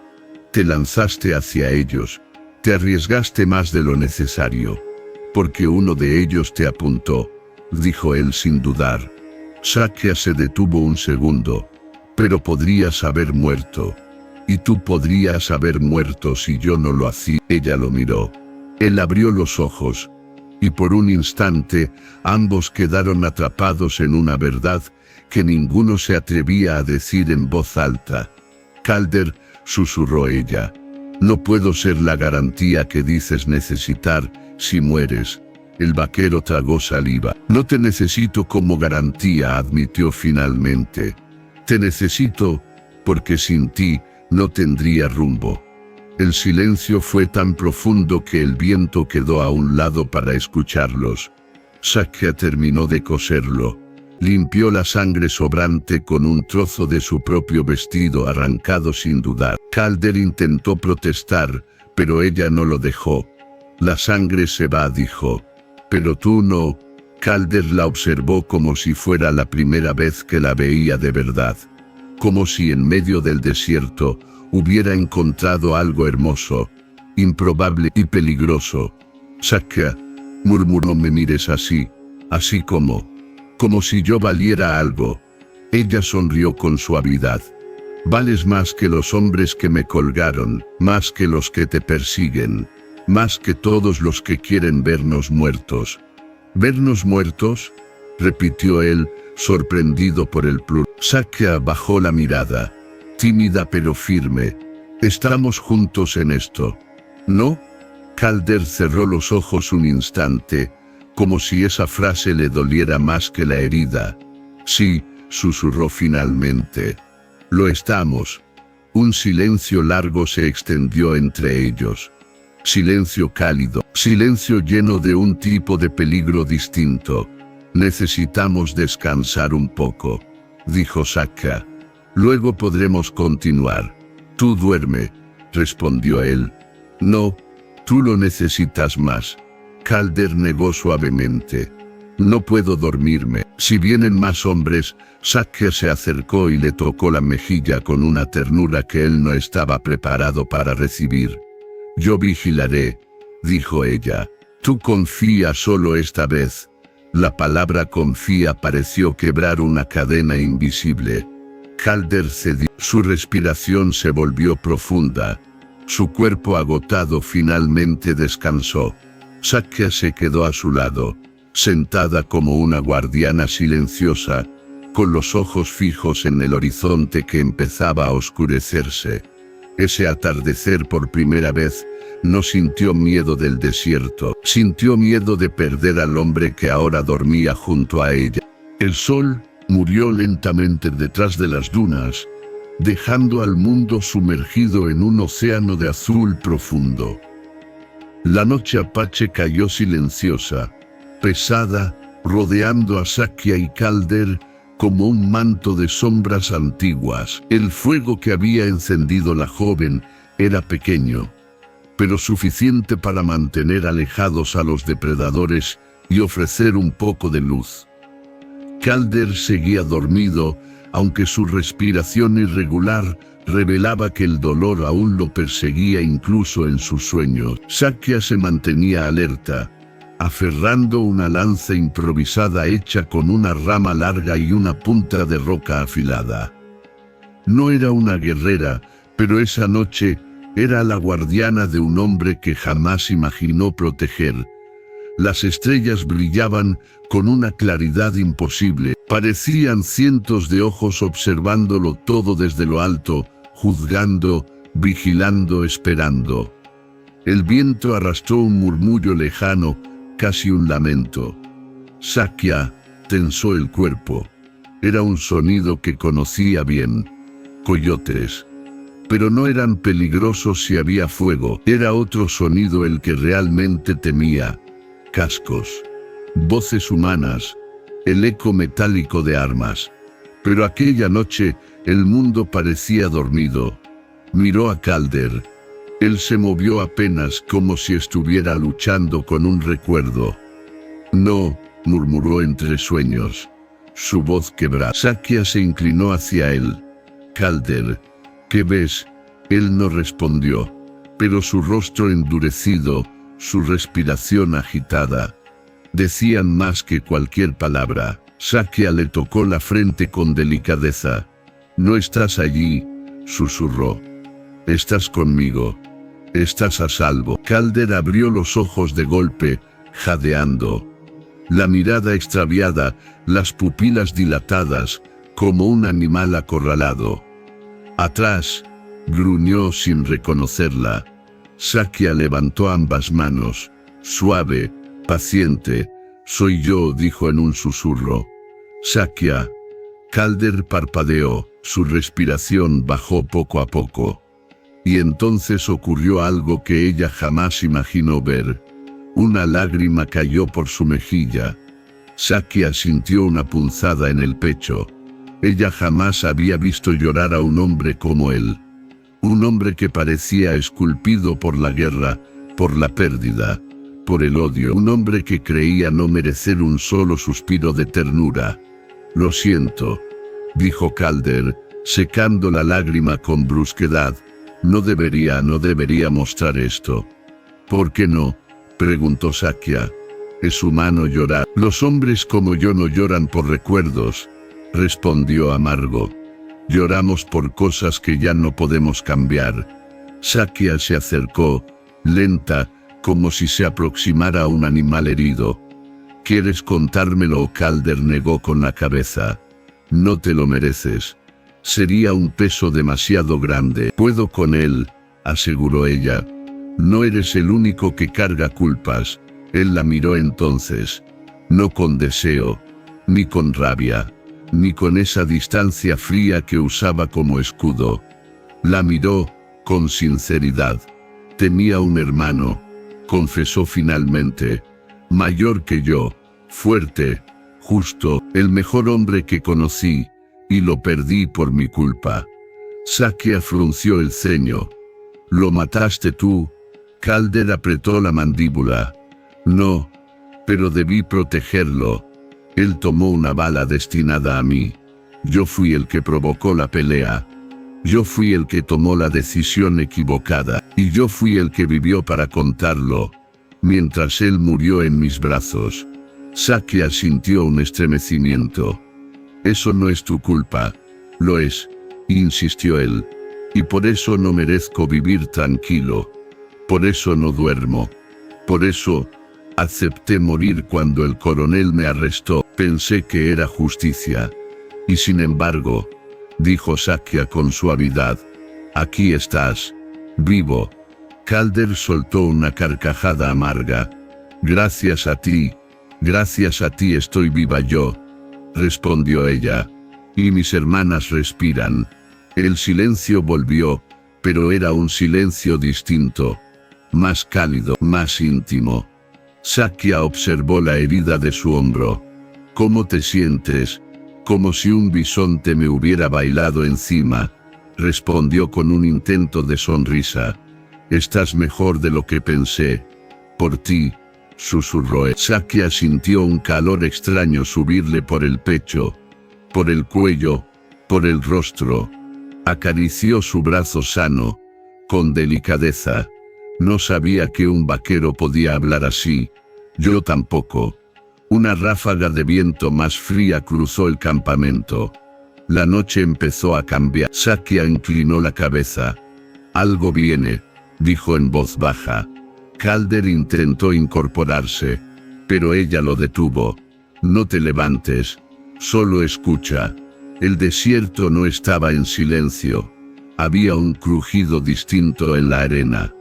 [SPEAKER 1] «Te lanzaste hacia ellos. Te arriesgaste más de lo necesario, porque uno de ellos te apuntó», dijo él sin dudar. Sakya se detuvo un segundo. «Pero podrías haber muerto. Y tú podrías haber muerto si yo no lo hacía». Ella lo miró. Él abrió los ojos. y por un instante ambos quedaron atrapados en una verdad que ninguno se atrevía a decir en voz alta. Calder, susurró ella, no puedo ser la garantía que dices necesitar si mueres. El vaquero tragó saliva. No te necesito como garantía, admitió finalmente. Te necesito porque sin ti no tendría rumbo. El silencio fue tan profundo que el viento quedó a un lado para escucharlos. Sakya terminó de coserlo. Limpió la sangre sobrante con un trozo de su propio vestido arrancado sin dudar. Calder intentó protestar, pero ella no lo dejó. La sangre se va, dijo. Pero tú no. Calder la observó como si fuera la primera vez que la veía de verdad. Como si en medio del desierto hubiera encontrado algo hermoso, improbable y peligroso. Sakya, murmuró, no me mires así, así como si yo valiera algo. Ella sonrió con suavidad. Vales más que los hombres que me colgaron, más que los que te persiguen, más que todos los que quieren vernos muertos. ¿Vernos muertos?, repitió él, sorprendido por el plural. Sakya bajó la mirada, tímida pero firme. Estamos juntos en esto, ¿no? Calder cerró los ojos un instante, como si esa frase le doliera más que la herida. Sí, susurró finalmente. Lo estamos. Un silencio largo se extendió entre ellos. Silencio cálido, silencio lleno de un tipo de peligro distinto. Necesitamos descansar un poco, dijo Sakya. Luego podremos continuar. Tú duerme, respondió él. No, tú lo necesitas más. Calder negó suavemente. No puedo dormirme. Si vienen más hombres, Sakya se acercó y le tocó la mejilla con una ternura que él no estaba preparado para recibir. Yo vigilaré, dijo ella. Tú confía solo esta vez. La palabra confía pareció quebrar una cadena invisible. Calder cedió. Su respiración se volvió profunda. Su cuerpo agotado finalmente descansó. Sakya se quedó a su lado, sentada como una guardiana silenciosa, con los ojos fijos en el horizonte que empezaba a oscurecerse. Ese atardecer por primera vez no sintió miedo del desierto, sintió miedo de perder al hombre que ahora dormía junto a ella. El sol murió lentamente detrás de las dunas, dejando al mundo sumergido en un océano de azul profundo. La noche apache cayó silenciosa, pesada, rodeando a Sakya y Calder como un manto de sombras antiguas. El fuego que había encendido la joven era pequeño, pero suficiente para mantener alejados a los depredadores y ofrecer un poco de luz. Calder seguía dormido, aunque su respiración irregular revelaba que el dolor aún lo perseguía incluso en sus sueños. Sakya se mantenía alerta, aferrando una lanza improvisada hecha con una rama larga y una punta de roca afilada. No era una guerrera, pero esa noche era la guardiana de un hombre que jamás imaginó proteger. Las estrellas brillaban con una claridad imposible. Parecían cientos de ojos observándolo todo desde lo alto, juzgando, vigilando, esperando. El viento arrastró un murmullo lejano, casi un lamento. Sakya tensó el cuerpo. Era un sonido que conocía bien. Coyotes. Pero no eran peligrosos si había fuego. Era otro sonido el que realmente temía. Cascos. Voces humanas. El eco metálico de armas. Pero aquella noche, el mundo parecía dormido. Miró a Calder. Él se movió apenas como si estuviera luchando con un recuerdo. No, murmuró entre sueños. Su voz quebrada. Sakya se inclinó hacia él. Calder, ¿qué ves? Él no respondió, pero su rostro endurecido, su respiración agitada, decían más que cualquier palabra. Sakya le tocó la frente con delicadeza. No estás allí, susurró. Estás conmigo. Estás a salvo. Calder abrió los ojos de golpe, jadeando. La mirada extraviada, las pupilas dilatadas, como un animal acorralado. Atrás, gruñó sin reconocerla. Sakya levantó ambas manos. Suave, paciente. Soy yo, dijo en un susurro. Sakya. Calder parpadeó, su respiración bajó poco a poco. Y entonces ocurrió algo que ella jamás imaginó ver. Una lágrima cayó por su mejilla. Sakya sintió una punzada en el pecho. Ella jamás había visto llorar a un hombre como él. Un hombre que parecía esculpido por la guerra, por la pérdida, por el odio. Un hombre que creía no merecer un solo suspiro de ternura. Lo siento, dijo Calder, secando la lágrima con brusquedad. No debería mostrar esto. ¿Por qué no?, preguntó Sakya. Es humano llorar. Los hombres como yo no lloran por recuerdos, respondió amargo. Lloramos por cosas que ya no podemos cambiar. Sakya se acercó, lenta, como si se aproximara a un animal herido. ¿Quieres contármelo? Calder negó con la cabeza. No te lo mereces. Sería un peso demasiado grande. Puedo con él, aseguró ella. No eres el único que carga culpas. Él la miró entonces. No con deseo, ni con rabia, ni con esa distancia fría que usaba como escudo. La miró, con sinceridad. Tenía un hermano, confesó finalmente, mayor que yo, fuerte, justo, el mejor hombre que conocí, y lo perdí por mi culpa. Sakya frunció el ceño. ¿Lo mataste tú? Calder apretó la mandíbula. No, pero debí protegerlo. Él tomó una bala destinada a mí. Yo fui el que provocó la pelea. Yo fui el que tomó la decisión equivocada, y yo fui el que vivió para contarlo, mientras él murió en mis brazos. Sakya sintió un estremecimiento. Eso no es tu culpa. Lo es, insistió él. Y por eso no merezco vivir tranquilo. Por eso no duermo. Por eso acepté morir cuando el coronel me arrestó. Pensé que era justicia. Y sin embargo, dijo Sakya con suavidad, aquí estás, vivo. Calder soltó una carcajada amarga. Gracias a ti estoy viva yo, respondió ella. Y mis hermanas respiran. El silencio volvió, pero era un silencio distinto, más cálido, más íntimo. Sakya observó la herida de su hombro. ¿Cómo te sientes? Como si un bisonte me hubiera bailado encima, respondió con un intento de sonrisa. Estás mejor de lo que pensé. Por ti, susurró. Sakya sintió un calor extraño subirle por el pecho, por el cuello, por el rostro. Acarició su brazo sano, con delicadeza. No sabía que un vaquero podía hablar así. Yo tampoco. Una ráfaga de viento más fría cruzó el campamento. La noche empezó a cambiar. Sakya inclinó la cabeza. Algo viene, dijo en voz baja. Calder intentó incorporarse, pero ella lo detuvo. No te levantes, solo escucha. El desierto no estaba en silencio. Había un crujido distinto en la arena.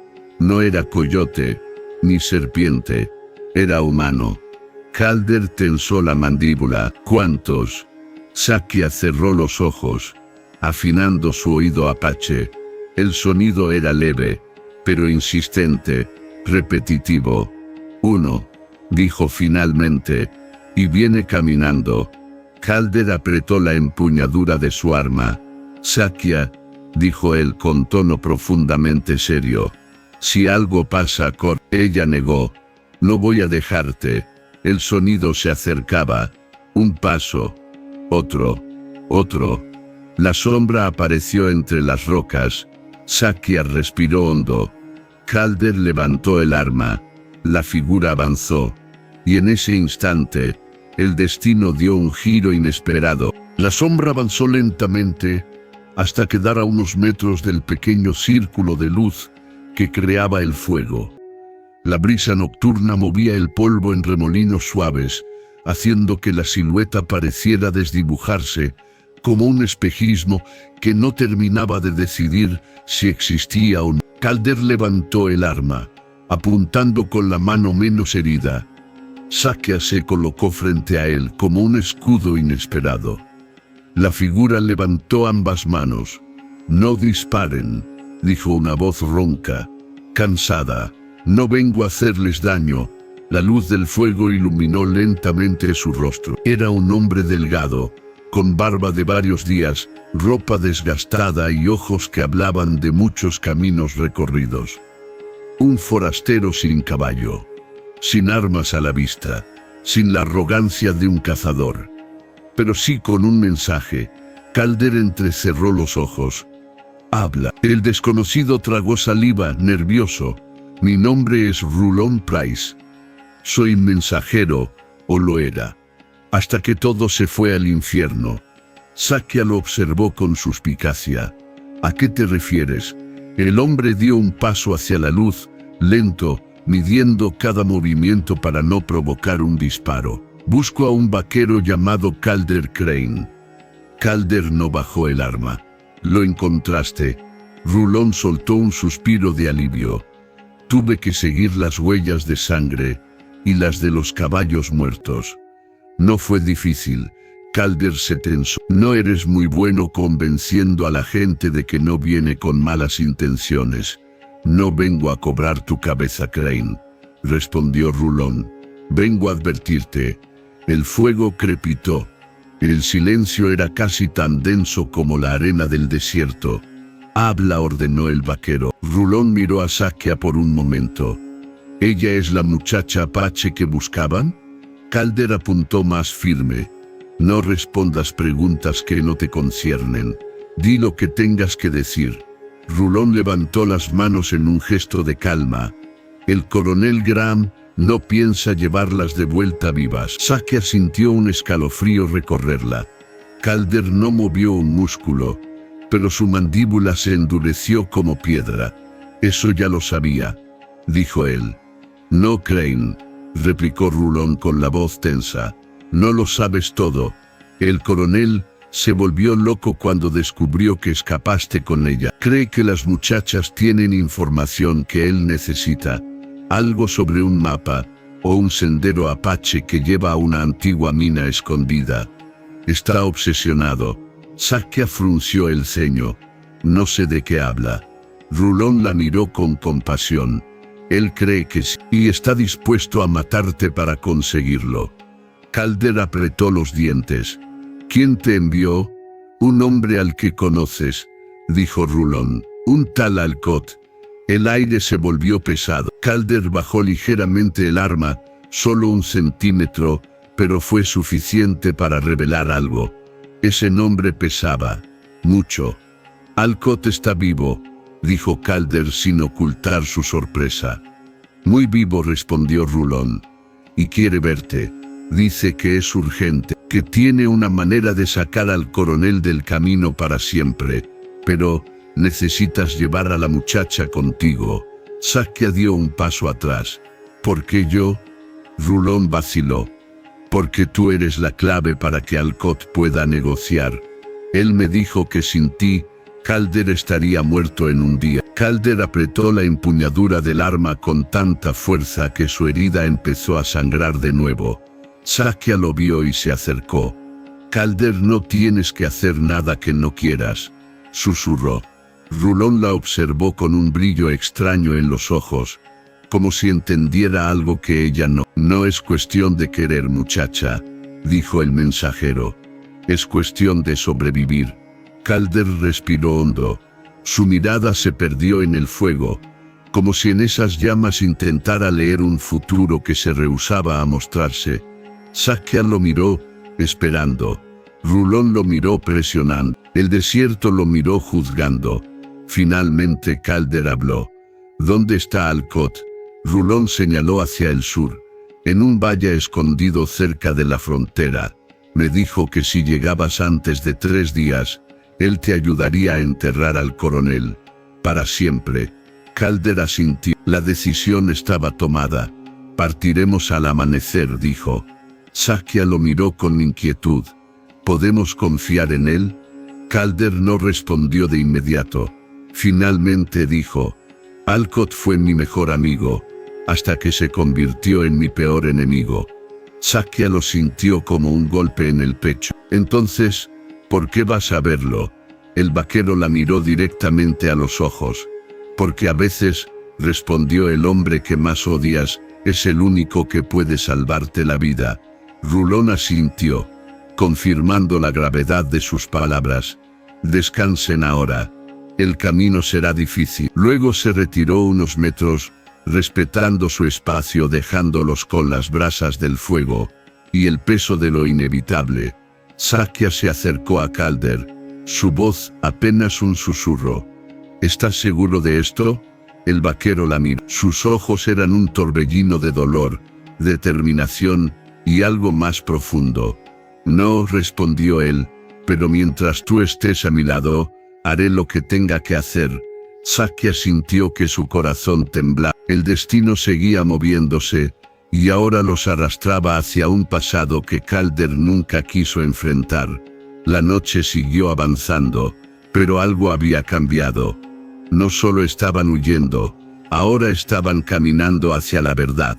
[SPEAKER 1] No era coyote, ni serpiente. Era humano. Calder tensó la mandíbula. ¿Cuántos? Sakya cerró los ojos, afinando su oído apache. El sonido era leve, pero insistente, repetitivo. Uno, dijo finalmente, y viene caminando. Calder apretó la empuñadura de su arma. Sakya, dijo él con tono profundamente serio. Si algo pasa, ella negó. No voy a dejarte. El sonido se acercaba. Un paso. Otro. Otro. La sombra apareció entre las rocas. Sakya respiró hondo. Calder levantó el arma. La figura avanzó. Y en ese instante, el destino dio un giro inesperado. La sombra avanzó lentamente, hasta quedar a unos metros del pequeño círculo de luz que creaba el fuego. La brisa nocturna movía el polvo en remolinos suaves, haciendo que la silueta pareciera desdibujarse, como un espejismo que no terminaba de decidir si existía o no. Calder levantó el arma, apuntando con la mano menos herida. Sakya se colocó frente a él como un escudo inesperado. La figura levantó ambas manos. «No disparen», dijo una voz ronca, cansada. «No vengo a hacerles daño». La luz del fuego iluminó lentamente su rostro. Era un hombre delgado, con barba de varios días, ropa desgastada y ojos que hablaban de muchos caminos recorridos. Un forastero sin caballo, sin armas a la vista, sin la arrogancia de un cazador, pero sí con un mensaje. Calder entrecerró los ojos. «Habla». El desconocido tragó saliva, nervioso. «Mi nombre es Rulon Price. Soy mensajero, o lo era, hasta que todo se fue al infierno». Sakya lo observó con suspicacia. «¿A qué te refieres?». El hombre dio un paso hacia la luz, lento, midiendo cada movimiento para no provocar un disparo. «Busco a un vaquero llamado Calder Crane». Calder no bajó el arma. «¿Lo encontraste?». Rulon soltó un suspiro de alivio. «Tuve que seguir las huellas de sangre y las de los caballos muertos. No fue difícil». Calder se tensó. «No eres muy bueno convenciendo a la gente de que no viene con malas intenciones». «No vengo a cobrar tu cabeza, Crane», respondió Rulon. «Vengo a advertirte». El fuego crepitó. El silencio era casi tan denso como la arena del desierto. «Habla», ordenó el vaquero. Rulon miró a Sakya por un momento. «¿Ella es la muchacha apache que buscaban?». Calder apuntó más firme. «No respondas preguntas que no te conciernen. Di lo que tengas que decir». Rulon levantó las manos en un gesto de calma. «El coronel Graham no piensa llevarlas de vuelta vivas». Sakya sintió un escalofrío recorrerla. Calder no movió un músculo, pero su mandíbula se endureció como piedra. «Eso ya lo sabía», dijo él. «No, Crane», replicó Rulon con la voz tensa. «No lo sabes todo. El coronel se volvió loco cuando descubrió que escapaste con ella. Cree que las muchachas tienen información que él necesita. Algo sobre un mapa, o un sendero apache que lleva a una antigua mina escondida. Está obsesionado». Sakya frunció el ceño. «No sé de qué habla». Rulon la miró con compasión. «Él cree que sí, y está dispuesto a matarte para conseguirlo». Calder apretó los dientes. «¿Quién te envió?». «Un hombre al que conoces», dijo Rulon. «Un tal Alcott». El aire se volvió pesado. Calder bajó ligeramente el arma, solo 1 centímetro, pero fue suficiente para revelar algo. Ese nombre pesaba mucho. «Alcott está vivo», dijo Calder sin ocultar su sorpresa. «Muy vivo», respondió Rulon. «Y quiere verte. Dice que es urgente, que tiene una manera de sacar al coronel del camino para siempre. Pero necesitas llevar a la muchacha contigo». Sakya dio un paso atrás. «¿Por qué yo?». Rulon vaciló. «Porque tú eres la clave para que Alcott pueda negociar. Él me dijo que sin ti, Calder estaría muerto en un día». Calder apretó la empuñadura del arma con tanta fuerza que su herida empezó a sangrar de nuevo. Sakya lo vio y se acercó. «Calder, no tienes que hacer nada que no quieras», susurró. Rulon la observó con un brillo extraño en los ojos, como si entendiera algo que ella no. «No es cuestión de querer, muchacha», dijo el mensajero. «Es cuestión de sobrevivir». Calder respiró hondo. Su mirada se perdió en el fuego, como si en esas llamas intentara leer un futuro que se rehusaba a mostrarse. Sakya lo miró, esperando. Rulon lo miró presionando. El desierto lo miró juzgando. Finalmente Calder habló. «¿Dónde está Alcott?». Rulon señaló hacia el sur, en un valle escondido cerca de la frontera. «Me dijo que si llegabas antes de 3 días, él te ayudaría a enterrar al coronel. Para siempre». Calder asintió. La decisión estaba tomada. Partiremos al amanecer, dijo. Sakya lo miró con inquietud. ¿Podemos confiar en él? Calder no respondió de inmediato. Finalmente dijo: Alcott fue mi mejor amigo, hasta que se convirtió en mi peor enemigo. Sakya lo sintió como un golpe en el pecho. Entonces, ¿por qué vas a verlo? El vaquero la miró directamente a los ojos. Porque a veces, respondió, el hombre que más odias es el único que puede salvarte la vida. Rulón asintió, confirmando la gravedad de sus palabras. Descansen ahora. El camino será difícil. Luego se retiró unos metros, respetando su espacio, dejándolos con las brasas del fuego y el peso de lo inevitable. Sakya se acercó a Calder, su voz apenas un susurro. ¿Estás seguro de esto? El vaquero la miró. Sus ojos eran un torbellino de dolor, determinación y algo más profundo. No, respondió él, pero mientras tú estés a mi lado, haré lo que tenga que hacer. Sakya sintió que su corazón temblaba. El destino seguía moviéndose, y ahora los arrastraba hacia un pasado que Calder nunca quiso enfrentar. La noche siguió avanzando, pero algo había cambiado. No solo estaban huyendo, ahora estaban caminando hacia la verdad.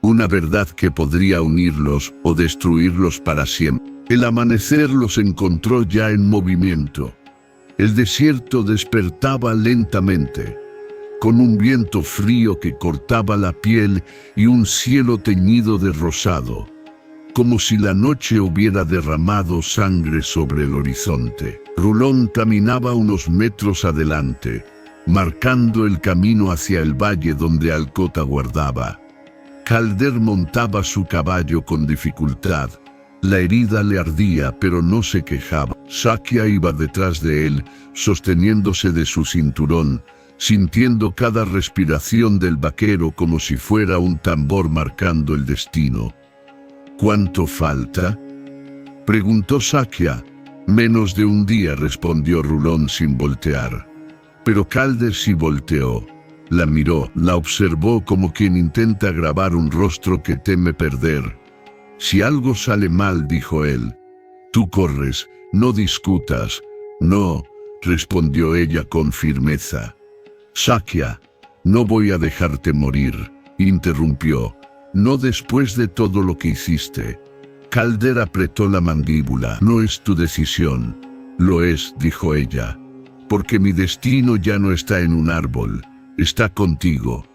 [SPEAKER 1] Una verdad que podría unirlos o destruirlos para siempre. El amanecer los encontró ya en movimiento. El desierto despertaba lentamente, con un viento frío que cortaba la piel y un cielo teñido de rosado, como si la noche hubiera derramado sangre sobre el horizonte. Rulón caminaba unos metros adelante, marcando el camino hacia el valle donde Alcott aguardaba. Calder montaba su caballo con dificultad. La herida le ardía, pero no se quejaba. Sakya iba detrás de él, sosteniéndose de su cinturón, sintiendo cada respiración del vaquero como si fuera un tambor marcando el destino. ¿Cuánto falta?, preguntó Sakya. Menos de un día, respondió Rulón sin voltear. Pero Calder sí volteó. La miró, la observó como quien intenta grabar un rostro que teme perder. Si algo sale mal, dijo él, tú corres, no discutas. No, respondió ella con firmeza. Sakya, no voy a dejarte morir, interrumpió. No después de todo lo que hiciste. Calder apretó la mandíbula. No es tu decisión. Lo es, dijo ella. Porque mi destino ya no está en un árbol, está contigo.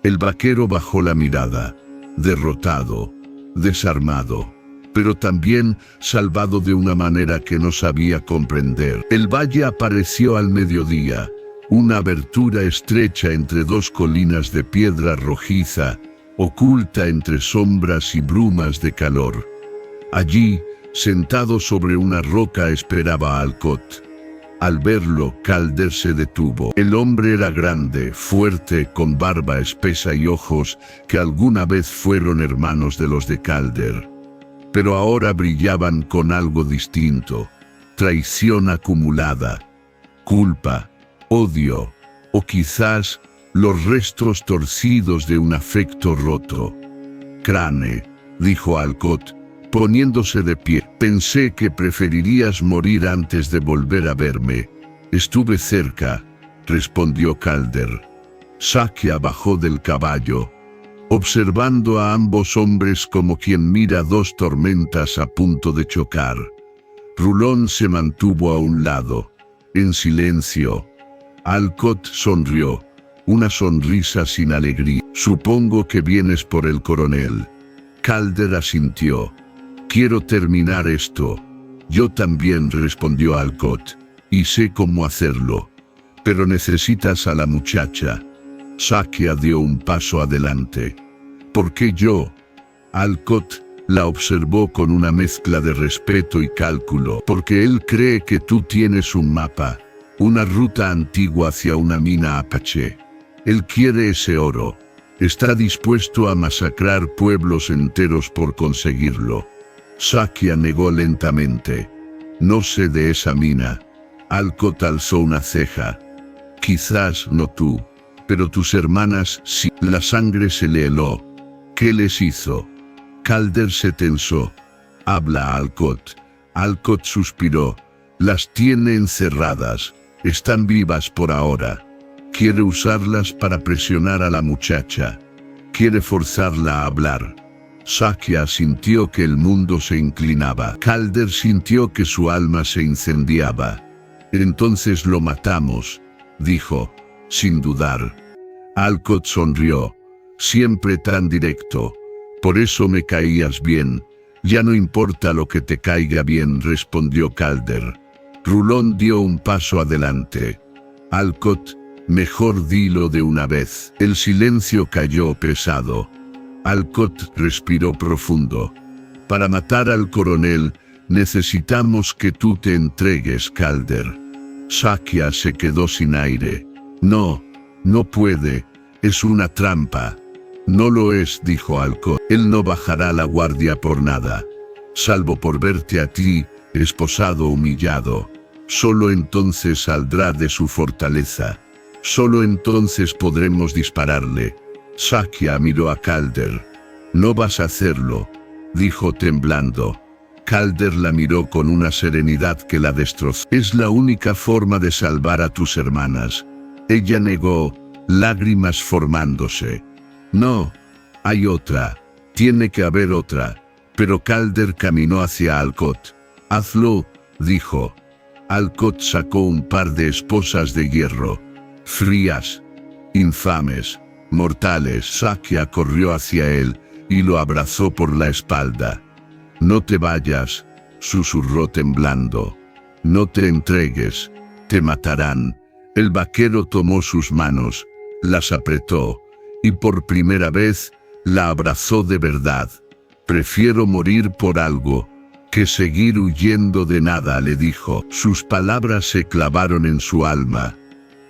[SPEAKER 1] El vaquero bajó la mirada, derrotado, desarmado, pero también salvado de una manera que no sabía comprender. El valle apareció al mediodía, una abertura estrecha entre dos colinas de piedra rojiza, oculta entre sombras y brumas de calor. Allí, sentado sobre una roca, esperaba a Alcott. Al verlo, Calder se detuvo. El hombre era grande, fuerte, con barba espesa y ojos que alguna vez fueron hermanos de los de Calder. Pero ahora brillaban con algo distinto: traición acumulada, culpa, odio, o quizás los restos torcidos de un afecto roto. Crane, dijo Alcott, poniéndose de pie. Pensé que preferirías morir antes de volver a verme. Estuve cerca, respondió Calder. Sakya bajó del caballo, observando a ambos hombres como quien mira dos tormentas a punto de chocar. Rulón se mantuvo a un lado, en silencio. Alcott sonrió, una sonrisa sin alegría. Supongo que vienes por el coronel. Calder asintió. Quiero terminar esto. Yo también, respondió Alcott, y sé cómo hacerlo. Pero necesitas a la muchacha. Sakya dio un paso adelante. ¿Por qué yo? Alcott la observó con una mezcla de respeto y cálculo. Porque él cree que tú tienes un mapa, una ruta antigua hacia una mina apache. Él quiere ese oro. Está dispuesto a masacrar pueblos enteros por conseguirlo. Sakya negó lentamente. No sé de esa mina. Alcott alzó una ceja. Quizás no tú, Pero tus hermanas sí. La sangre se le heló. ¿Qué les hizo? Calder se tensó. Habla, Alcott. Alcott suspiró. Las tiene encerradas. Están vivas por ahora. Quiere usarlas para presionar a la muchacha. Quiere forzarla a hablar. Sakya sintió que el mundo se inclinaba. Calder sintió que su alma se incendiaba. Entonces lo matamos, dijo, sin dudar. Alcott sonrió. Siempre tan directo. Por eso me caías bien. Ya no importa lo que te caiga bien, respondió Calder. Rulón dio un paso adelante. Alcott, mejor dilo de una vez. El silencio cayó pesado. Alcott respiró profundo. Para matar al coronel, necesitamos que tú te entregues, Calder. Sakya se quedó sin aire. No, no puede. Es una trampa. No lo es, dijo Alcott. Él no bajará la guardia por nada. Salvo por verte a ti, esposado humillado. Solo entonces saldrá de su fortaleza. Solo entonces podremos dispararle. Sakya miró a Calder. No vas a hacerlo, dijo temblando. Calder la miró con una serenidad que la destrozó. Es la única forma de salvar a tus hermanas. Ella negó, lágrimas formándose. No, hay otra. Tiene que haber otra. Pero Calder caminó hacia Alcott. Hazlo, dijo. Alcott sacó un par de esposas de hierro. Frías, infames, mortales. Sakya corrió hacia él y lo abrazó por la espalda. No te vayas, susurró temblando. No te entregues, te matarán. El vaquero tomó sus manos, las apretó, y por primera vez, la abrazó de verdad. Prefiero morir por algo, que seguir huyendo de nada, le dijo. Sus palabras se clavaron en su alma.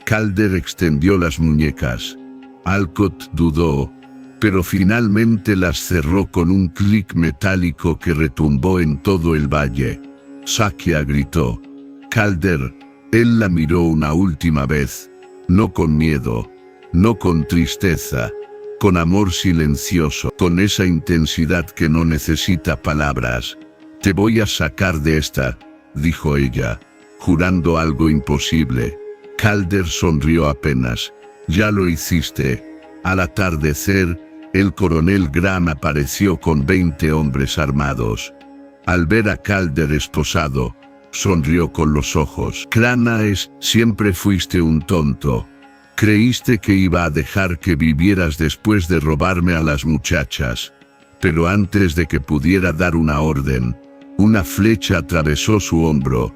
[SPEAKER 1] Calder extendió las muñecas. Alcott dudó, pero finalmente las cerró con un clic metálico que retumbó en todo el valle. Sakya gritó. Calder, él la miró una última vez, no con miedo, no con tristeza, con amor silencioso, con esa intensidad que no necesita palabras. Te voy a sacar de esta, dijo ella, jurando algo imposible. Calder sonrió apenas. Ya lo hiciste. Al atardecer, el coronel Graham apareció con 20 hombres armados. Al ver a Calder esposado, sonrió con los ojos. Cranaes, siempre fuiste un tonto. Creíste que iba a dejar que vivieras después de robarme a las muchachas. Pero antes de que pudiera dar una orden, una flecha atravesó su hombro.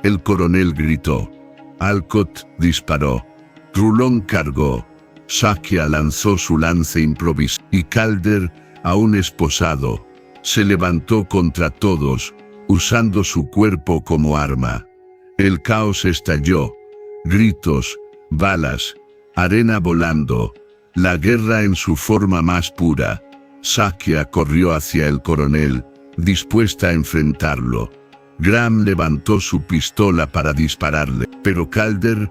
[SPEAKER 1] El coronel gritó. Alcott disparó. Rulón cargó. Sakya lanzó su lance improvisado. Y Calder, aún esposado, se levantó contra todos, usando su cuerpo como arma. El caos estalló. Gritos, balas, arena volando. La guerra en su forma más pura. Sakya corrió hacia el coronel, dispuesta a enfrentarlo. Graham levantó su pistola para dispararle, pero Calder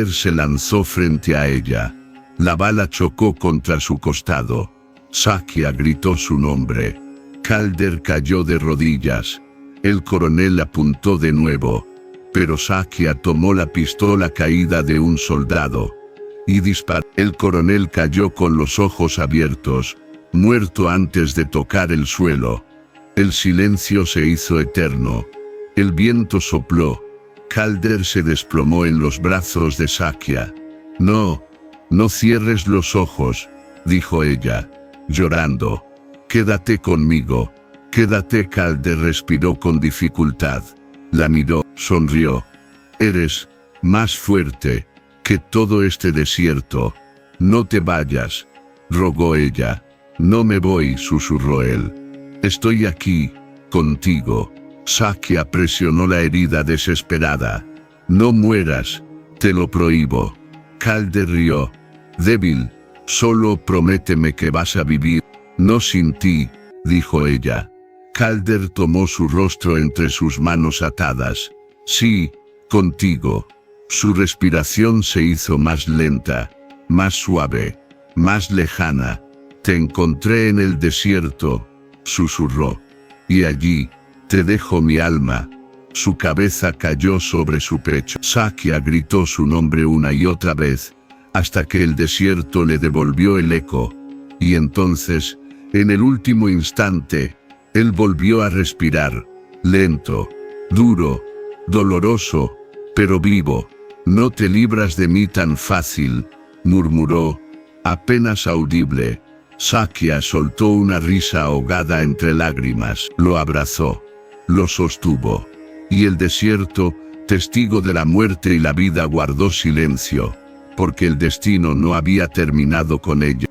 [SPEAKER 1] se lanzó frente a ella. La bala chocó contra su costado. Sakya gritó su nombre. Calder cayó de rodillas. El coronel apuntó de nuevo, pero Sakya tomó la pistola caída de un soldado y disparó. El coronel cayó con los ojos abiertos, muerto antes de tocar el suelo. El silencio se hizo eterno. El viento sopló. Calder se desplomó en los brazos de Sakya. No, no cierres los ojos, dijo ella, llorando. Quédate conmigo. Quédate. Calder respiró con dificultad. La miró, sonrió. Eres más fuerte que todo este desierto. No te vayas, rogó ella. No me voy, susurró él. Estoy aquí, contigo. Sakya presionó la herida desesperada. No mueras, te lo prohíbo. Calder rió. Débil, solo prométeme que vas a vivir. No sin ti, dijo ella. Calder tomó su rostro entre sus manos atadas. Sí, contigo. Su respiración se hizo más lenta. más suave, más lejana. Te encontré en el desierto, susurró. Y allí, te dejo mi alma. Su cabeza cayó sobre su pecho. Sakya gritó su nombre una y otra vez, hasta que el desierto le devolvió el eco. Y entonces, en el último instante, él volvió a respirar, lento, duro, doloroso, pero vivo. No te libras de mí tan fácil, murmuró, apenas audible. Sakya soltó una risa ahogada entre lágrimas. Lo abrazó, lo sostuvo. Y el desierto, testigo de la muerte y la vida, guardó silencio, porque el destino no había terminado con ello.